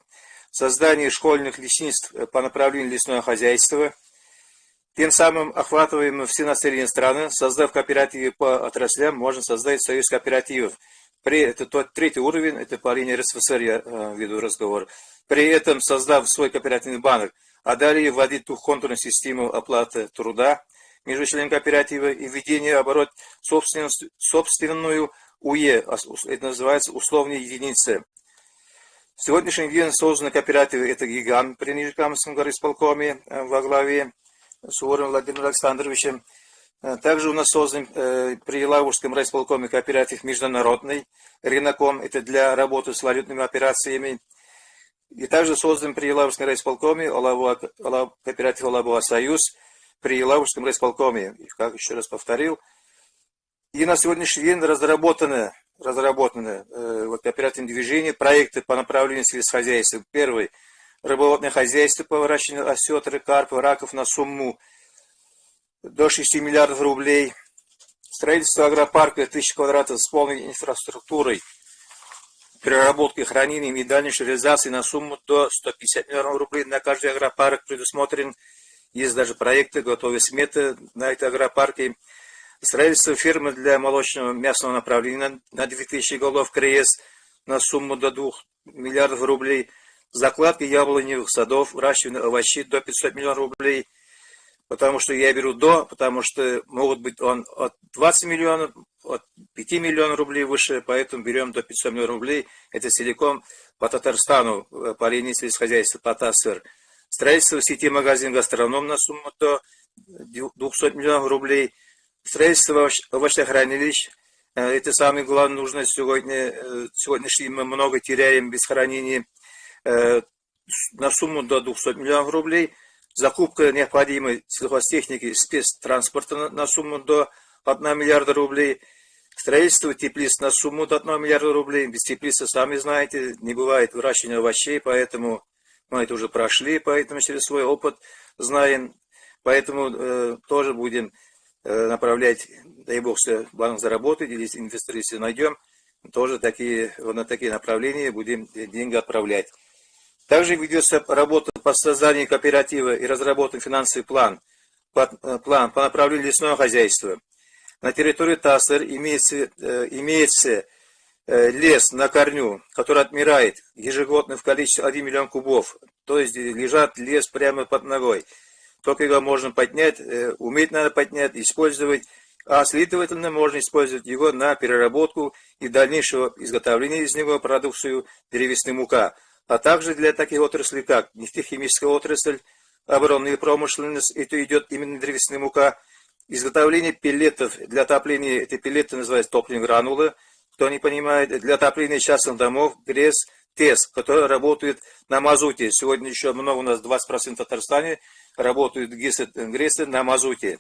G: создание школьных лесництв по направлению лесное хозяйство. Тем самым охватываем все население страны, создав кооперативы по отраслям, можно создать союз кооперативов. Это тот третий уровень, это по линии РСФСР я веду разговор. При этом создав свой кооперативный банк, а далее вводить двухконтурную систему оплаты труда между членами кооператива и введение оборот собственную УЕ, это называется условные единицы. В сегодняшний день созданы кооперативы, это «Гигант» при Нижнекамском горисполкоме во главе Суворовым Владимиром Александровичем. Также у нас создан при Елабужском райисполкоме кооператив международный «Риноком», это для работы с валютными операциями. И также создан при Елабужском райисполкоме кооператив «Алабуа Союз» при Елабужском райисполкоме, как еще раз повторил. И на сегодняшний день разработаны кооперативное движение, проекты по направлению сельскохозяйства. Первый – рыболовное хозяйство по выращиванию осетры, карпа, раков на сумму до 6 миллиардов рублей. Строительство агропарка 1000 квадратов с полной инфраструктурой, переработкой, хранением и дальнейшей реализацией на сумму до 150 миллионов рублей. На каждый агропарк предусмотрен. Есть даже проекты, готовые сметы на эти агропарки. Строительство фермы для молочного мясного направления на 2000 голов КРС на сумму до 2 миллиардов рублей. Закладки яблоневых садов, выращивание овощей до 500 миллионов рублей. Потому что я беру потому что могут быть от 20 миллионов, от 5 миллионов рублей выше, поэтому берем до 500 миллионов рублей. Это целиком по Татарстану, по линии сельскохозяйства, по ТАССР. Строительство сети магазин «Гастроном» на сумму до 200 миллионов рублей. Строительство овощехранилищ. Это самое главное, нужно сегодняшний мы много теряем без хранения. На сумму до 200 миллионов рублей. Закупка необходимой сельхозтехники, спецтранспорта на сумму до 1 миллиарда рублей. Строительство теплиц на сумму до 1 миллиарда рублей. Без теплицы, сами знаете, не бывает выращивания овощей, поэтому мы это уже прошли, поэтому через свой опыт знаем. Поэтому тоже будем направлять, дай бог, что банк заработает, или инвесторы, если найдем, тоже на такие направления будем деньги отправлять. Также ведется работа по созданию кооператива и разработан финансовый план по направлению лесного хозяйства. На территории ТАССР имеется лес на корню, который отмирает ежегодно в количестве 1 миллион кубов. То есть лежат лес прямо под ногой. Только его можно поднять, уметь надо поднять, использовать. А следовательно, можно использовать его на переработку и дальнейшего изготовления из него продукцию древесной мука. А также для таких отраслей, как нефтехимическая отрасль, оборонная промышленность, это идет именно древесная мука. Изготовление пеллетов для отопления, эти пеллеты называются топливные гранулы, кто не понимает, для отопления частных домов, ГРЭС, ТЭС, которые работают на мазуте. Сегодня еще много, у нас 20% в Татарстане работают ГРЭСы на мазуте.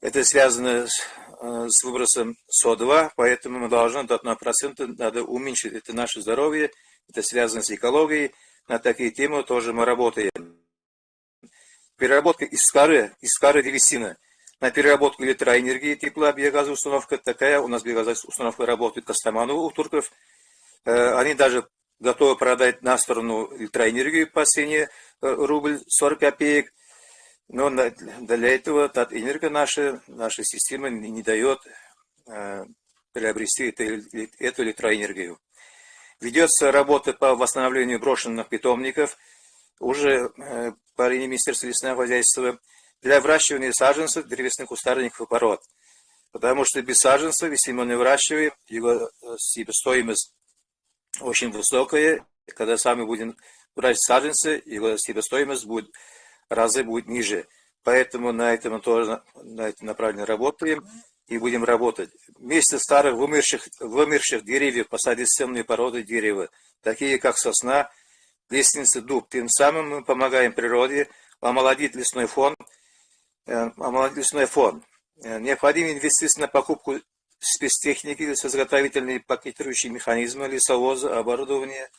G: Это связано с выбросом СО2, поэтому мы должны до 1% надо уменьшить. Это наше здоровье, это связано с экологией. На такие темы тоже мы работаем. переработка искары древесины на переработку электроэнергии, тепла, биогазовая установка. Такая у нас биогазовая установка работает в Костоманово у турков. Они даже готовы продать на сторону электроэнергию по цене рубль 40 копеек. Но для этого Татэнерго наша система не дает приобрести эту электроэнергию. Ведется работа по восстановлению брошенных питомников уже по линии Министерства лесного хозяйства для выращивания саженцев, древесных кустарников и пород. Потому что без саженцев, если мы не выращиваем, его себестоимость очень высокая. Когда сами будем выращивать саженцы, его себестоимость будет разы ниже. Поэтому на этом направлении работаем и будем работать. Вместо старых вымерших деревьев посадить ценные породы дерева, такие как сосна, лиственница, дуб. Тем самым мы помогаем природе омолодить лесной фонд. Необходимы инвестиции на покупку спецтехники, изготовительные пакетирующие механизмы, лесовоза, оборудование,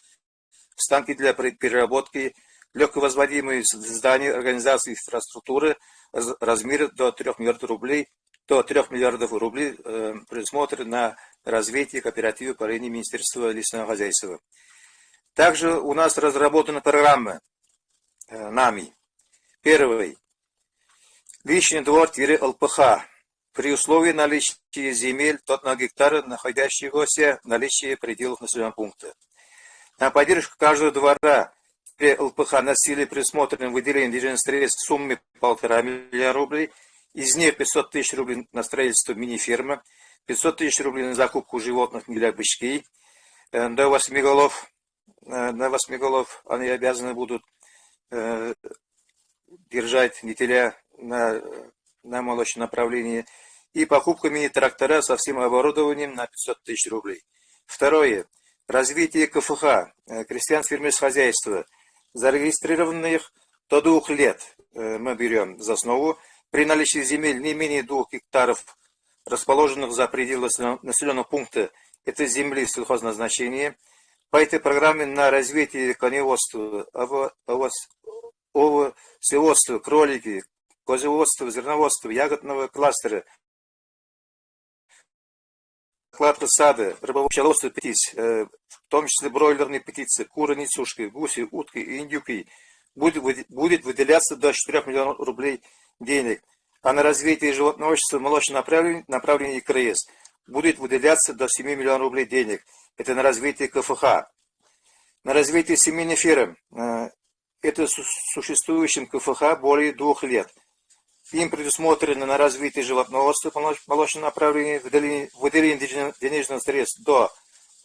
G: станки для переработки, легковозводимые здания, организации инфраструктуры размера до 3 миллиардов рублей. До 3 миллиардов рублей предусмотрено на развитие кооператива по линии Министерства лесного хозяйства. Также у нас разработана программа нами. Первый. Личный двор-ЛПХ. При условии наличия земель на гектары, находящихся в наличии пределов населенного пункта. На поддержку каждого двора ЛПХ на силе предусмотрено выделение денежных средств в сумме 1,5 миллиона рублей. Из них 500 тысяч рублей на строительство мини-фермы, 500 тысяч рублей на закупку животных для бычки. До 8 голов они обязаны будут держать нетеля на молочном направлении. И покупка мини-трактора со всем оборудованием на 500 тысяч рублей. Второе. Развитие КФХ, крестьянско-фермерского хозяйства, зарегистрированных до 2 лет мы берем за основу. При наличии земель не менее 2 гектаров, расположенных за пределы населенного пункта, это земли сельхозназначения. По этой программе на развитие коневодства, овощеводства, кролики, козеводства, зерноводства, ягодного кластера, кладка сада, рыбоводство птиц, в том числе бройлерные птицы, куры, несушки, гуси, утки и индюки, будет выделяться до 4 миллионов рублей денег. А на развитие животноводчества в молочном направлении КРС будет выделяться до 7 миллионов рублей денег. Это на развитие КФХ. На развитие семейных ферм. Это существующим КФХ более 2 лет. Им предусмотрено на развитие животноводства в молочном направлении выделение денежных средств до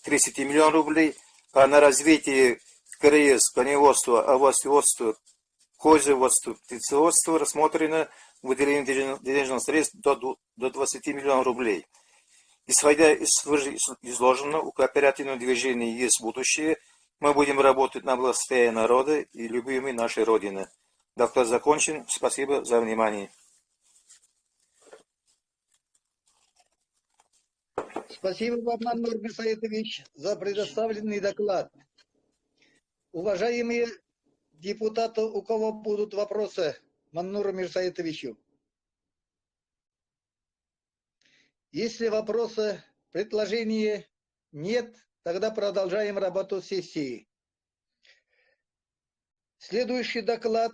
G: 30 миллионов рублей, а на развитие КРС, коневодства, овощеводства, козеводства, птицеводства рассмотрено выделение денежных средств до 20 миллионов рублей. Исходя из изложенного, у кооперативного движения есть будущее. Мы будем работать на благосостояние народа и любимой нашей Родины. Доклад закончен. Спасибо за внимание.
A: Спасибо вам, Маннур Мирсаитович, за предоставленный доклад. Уважаемые депутаты, у кого будут вопросы Маннуру Мирсаитовичу? Если вопросы, предложения нет, тогда продолжаем работу сессии. Следующий доклад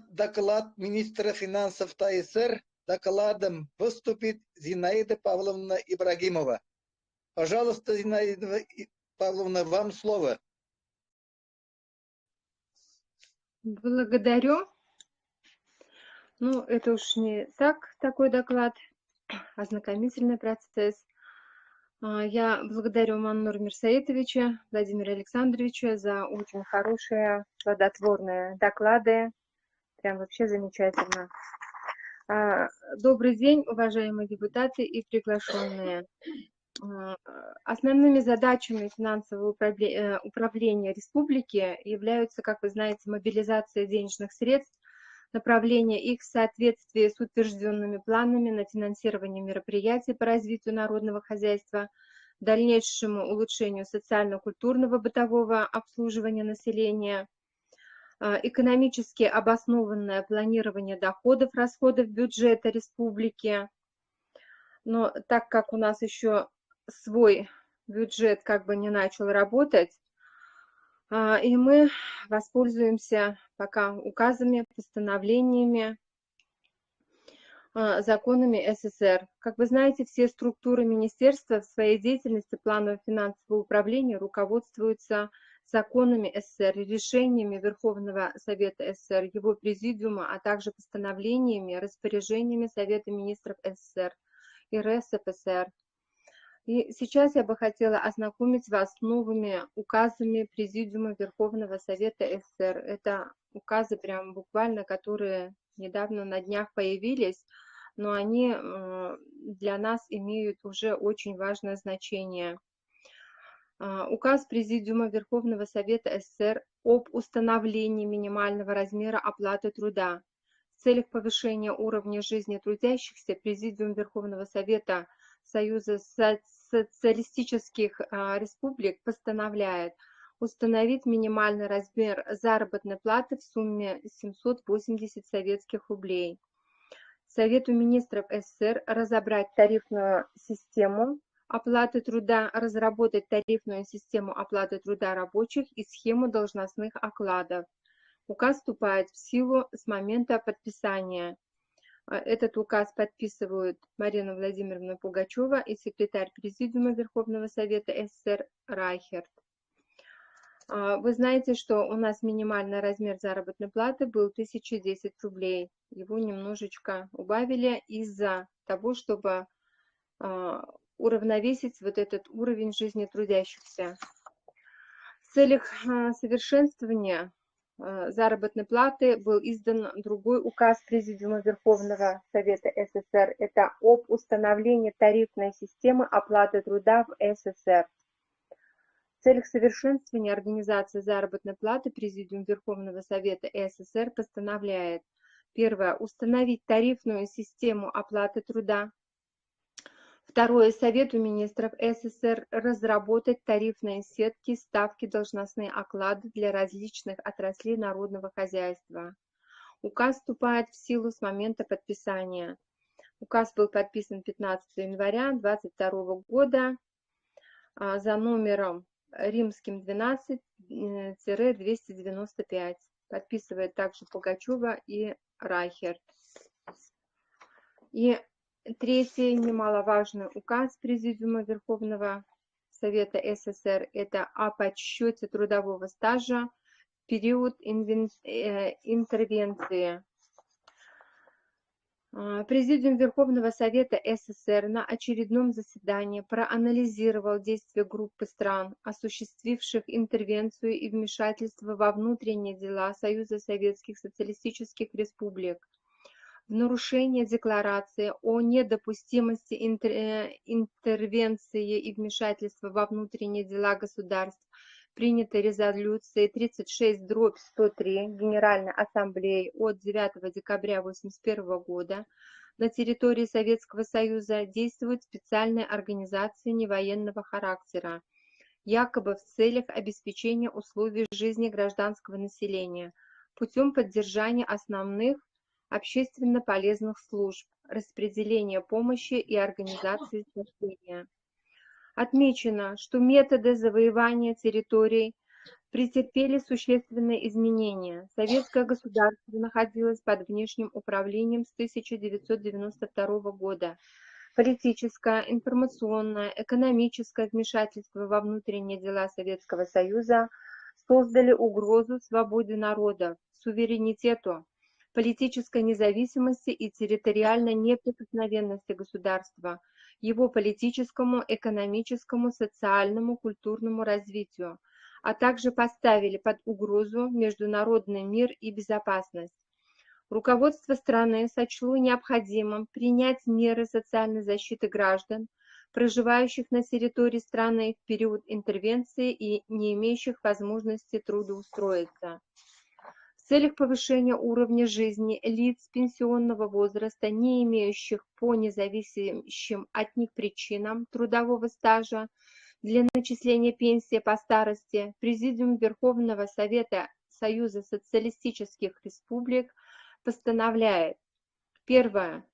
A: министра финансов ТАСР. Докладом выступит Зинаида Павловна Ибрагимова. Пожалуйста, Зинаида Павловна, вам слово.
D: Благодарю. Ну, это уж не такой доклад, ознакомительный процесс. Я благодарю Маннура Мирсаитовича, Владимира Александровича за очень хорошие, плодотворные доклады. Прям вообще замечательно. Добрый день, уважаемые депутаты и приглашенные. Основными задачами финансового управления республики являются, как вы знаете, мобилизация денежных средств, направление их в соответствии с утвержденными планами на финансирование мероприятий по развитию народного хозяйства, дальнейшему улучшению социально-культурного бытового обслуживания населения, экономически обоснованное планирование доходов, расходов бюджета республики. Но так как у нас еще свой бюджет как бы не начал работать, и мы воспользуемся пока указами, постановлениями, законами СССР. Как вы знаете, все структуры министерства в своей деятельности планового финансового управления руководствуются законами СССР, решениями Верховного Совета СССР, его президиума, а также постановлениями, распоряжениями Совета министров СССР и РСФСР. И сейчас я бы хотела ознакомить вас с новыми указами Президиума Верховного Совета СССР. Это указы прям буквально, которые недавно на днях появились, но они для нас имеют уже очень важное значение. Указ Президиума Верховного Совета СССР об установлении минимального размера оплаты труда. В целях повышения уровня жизни трудящихся Президиум Верховного Совета Союза социалистических республик постановляет установить минимальный размер заработной платы в сумме 780 советских рублей. Совету министров СССР разобрать тарифную систему оплаты труда, разработать тарифную систему оплаты труда рабочих и схему должностных окладов. Указ вступает в силу с момента подписания. Этот указ подписывают Марина Владимировна Пугачева и секретарь Президиума Верховного Совета СССР Райхерт. Вы знаете, что у нас минимальный размер заработной платы был 1010 рублей. Его немножечко убавили из-за того, чтобы уравновесить вот этот уровень жизни трудящихся. В целях совершенствования заработной платы был издан другой указ Президиума Верховного Совета СССР. Это об установлении тарифной системы оплаты труда в СССР. В целях совершенствования организации заработной платы Президиум Верховного Совета СССР постановляет: первое, установить тарифную систему оплаты труда. Второе, Совету министров СССР разработать тарифные сетки, ставки, должностные оклады для различных отраслей народного хозяйства. Указ вступает в силу с момента подписания. Указ был подписан 15 января 2022 года за номером римским 12-295. Подписывает также Пугачева и Райхерт. И третий немаловажный указ Президиума Верховного Совета СССР – это о подсчете трудового стажа в период интервенции. Президиум Верховного Совета СССР на очередном заседании проанализировал действия группы стран, осуществивших интервенцию и вмешательство во внутренние дела Союза Советских Социалистических Республик, в нарушение декларации о недопустимости интервенции и вмешательства во внутренние дела государств, принятой резолюцией 36/103 Генеральной Ассамблеи от 9 декабря 1981 года, на территории Советского Союза действуют специальные организации невоенного характера, якобы в целях обеспечения условий жизни гражданского населения путем поддержания основных общественно полезных служб, распределения помощи и организации снабжения. Отмечено, что методы завоевания территорий претерпели существенные изменения. Советское государство находилось под внешним управлением с 1992 года. Политическое, информационное, экономическое вмешательство во внутренние дела Советского Союза создали угрозу свободе народа, суверенитету, политической независимости и территориальной неприкосновенности государства, его политическому, экономическому, социальному, культурному развитию, а также поставили под угрозу международный мир и безопасность. Руководство страны сочло необходимым принять меры социальной защиты граждан, проживающих на территории страны в период интервенции и не имеющих возможности трудоустроиться. В целях повышения уровня жизни лиц пенсионного возраста, не имеющих по независящим от них причинам трудового стажа для начисления пенсии по старости, Президиум Верховного Совета Союза социалистических республик постановляет: первое.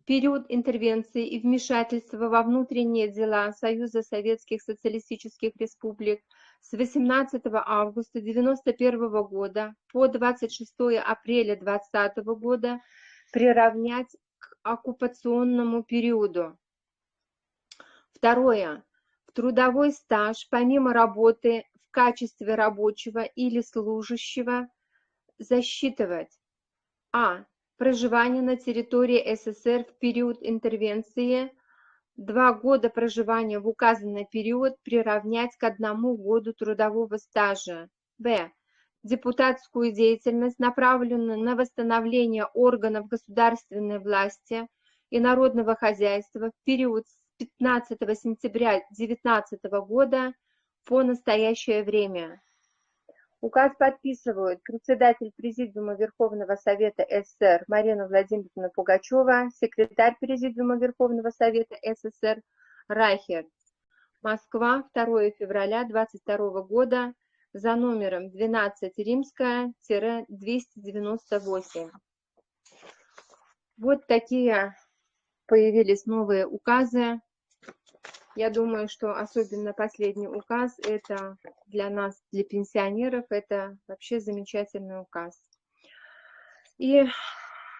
D: Период интервенции и вмешательства во внутренние дела Союза Советских Социалистических Республик с 18 августа 1991 года по 26 апреля 2020 года приравнять к оккупационному периоду. Второе. В трудовой стаж, помимо работы в качестве рабочего или служащего, засчитывать: а. Проживание на территории СССР в период интервенции, 2 года проживания в указанный период приравнять к 1 году трудового стажа. Б. Депутатскую деятельность, направленную на восстановление органов государственной власти и народного хозяйства в период с 15 сентября 2019 года по настоящее время. Указ подписывают председатель Президиума Верховного Совета СССР Марина Владимировна Пугачева, секретарь Президиума Верховного Совета СССР Райхерт. Москва, 2 февраля 2022 года, за номером 12-298. Вот такие появились новые указы. Я думаю, что особенно последний указ, это для нас, для пенсионеров, это вообще замечательный указ. И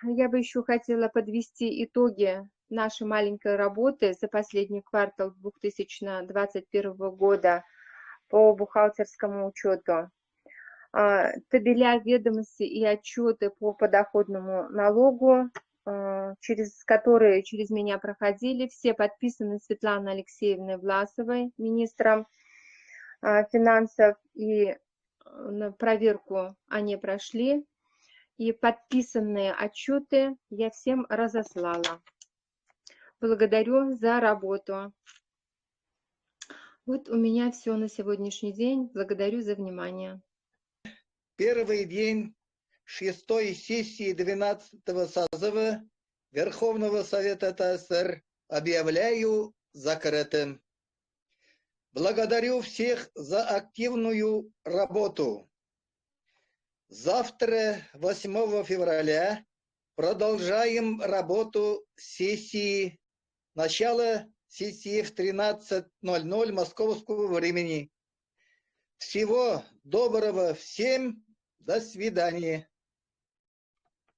D: я бы еще хотела подвести итоги нашей маленькой работы за последний квартал 2021 года по бухгалтерскому учету. Табеля, ведомости и отчеты по подоходному налогу, которые через меня проходили, все подписаны Светланой Алексеевной Власовой, министром финансов, и на проверку они прошли, и подписанные отчеты я всем разослала. Благодарю за работу. Вот у меня все на сегодняшний день. Благодарю за внимание.
A: Первый день 6-й сессии 12-го созыва Верховного Совета СССР объявляю закрытым. Благодарю всех за активную работу. Завтра, 8 февраля, продолжаем работу сессии. Начало сессии в 13:00 московского времени. Всего доброго всем. До свидания.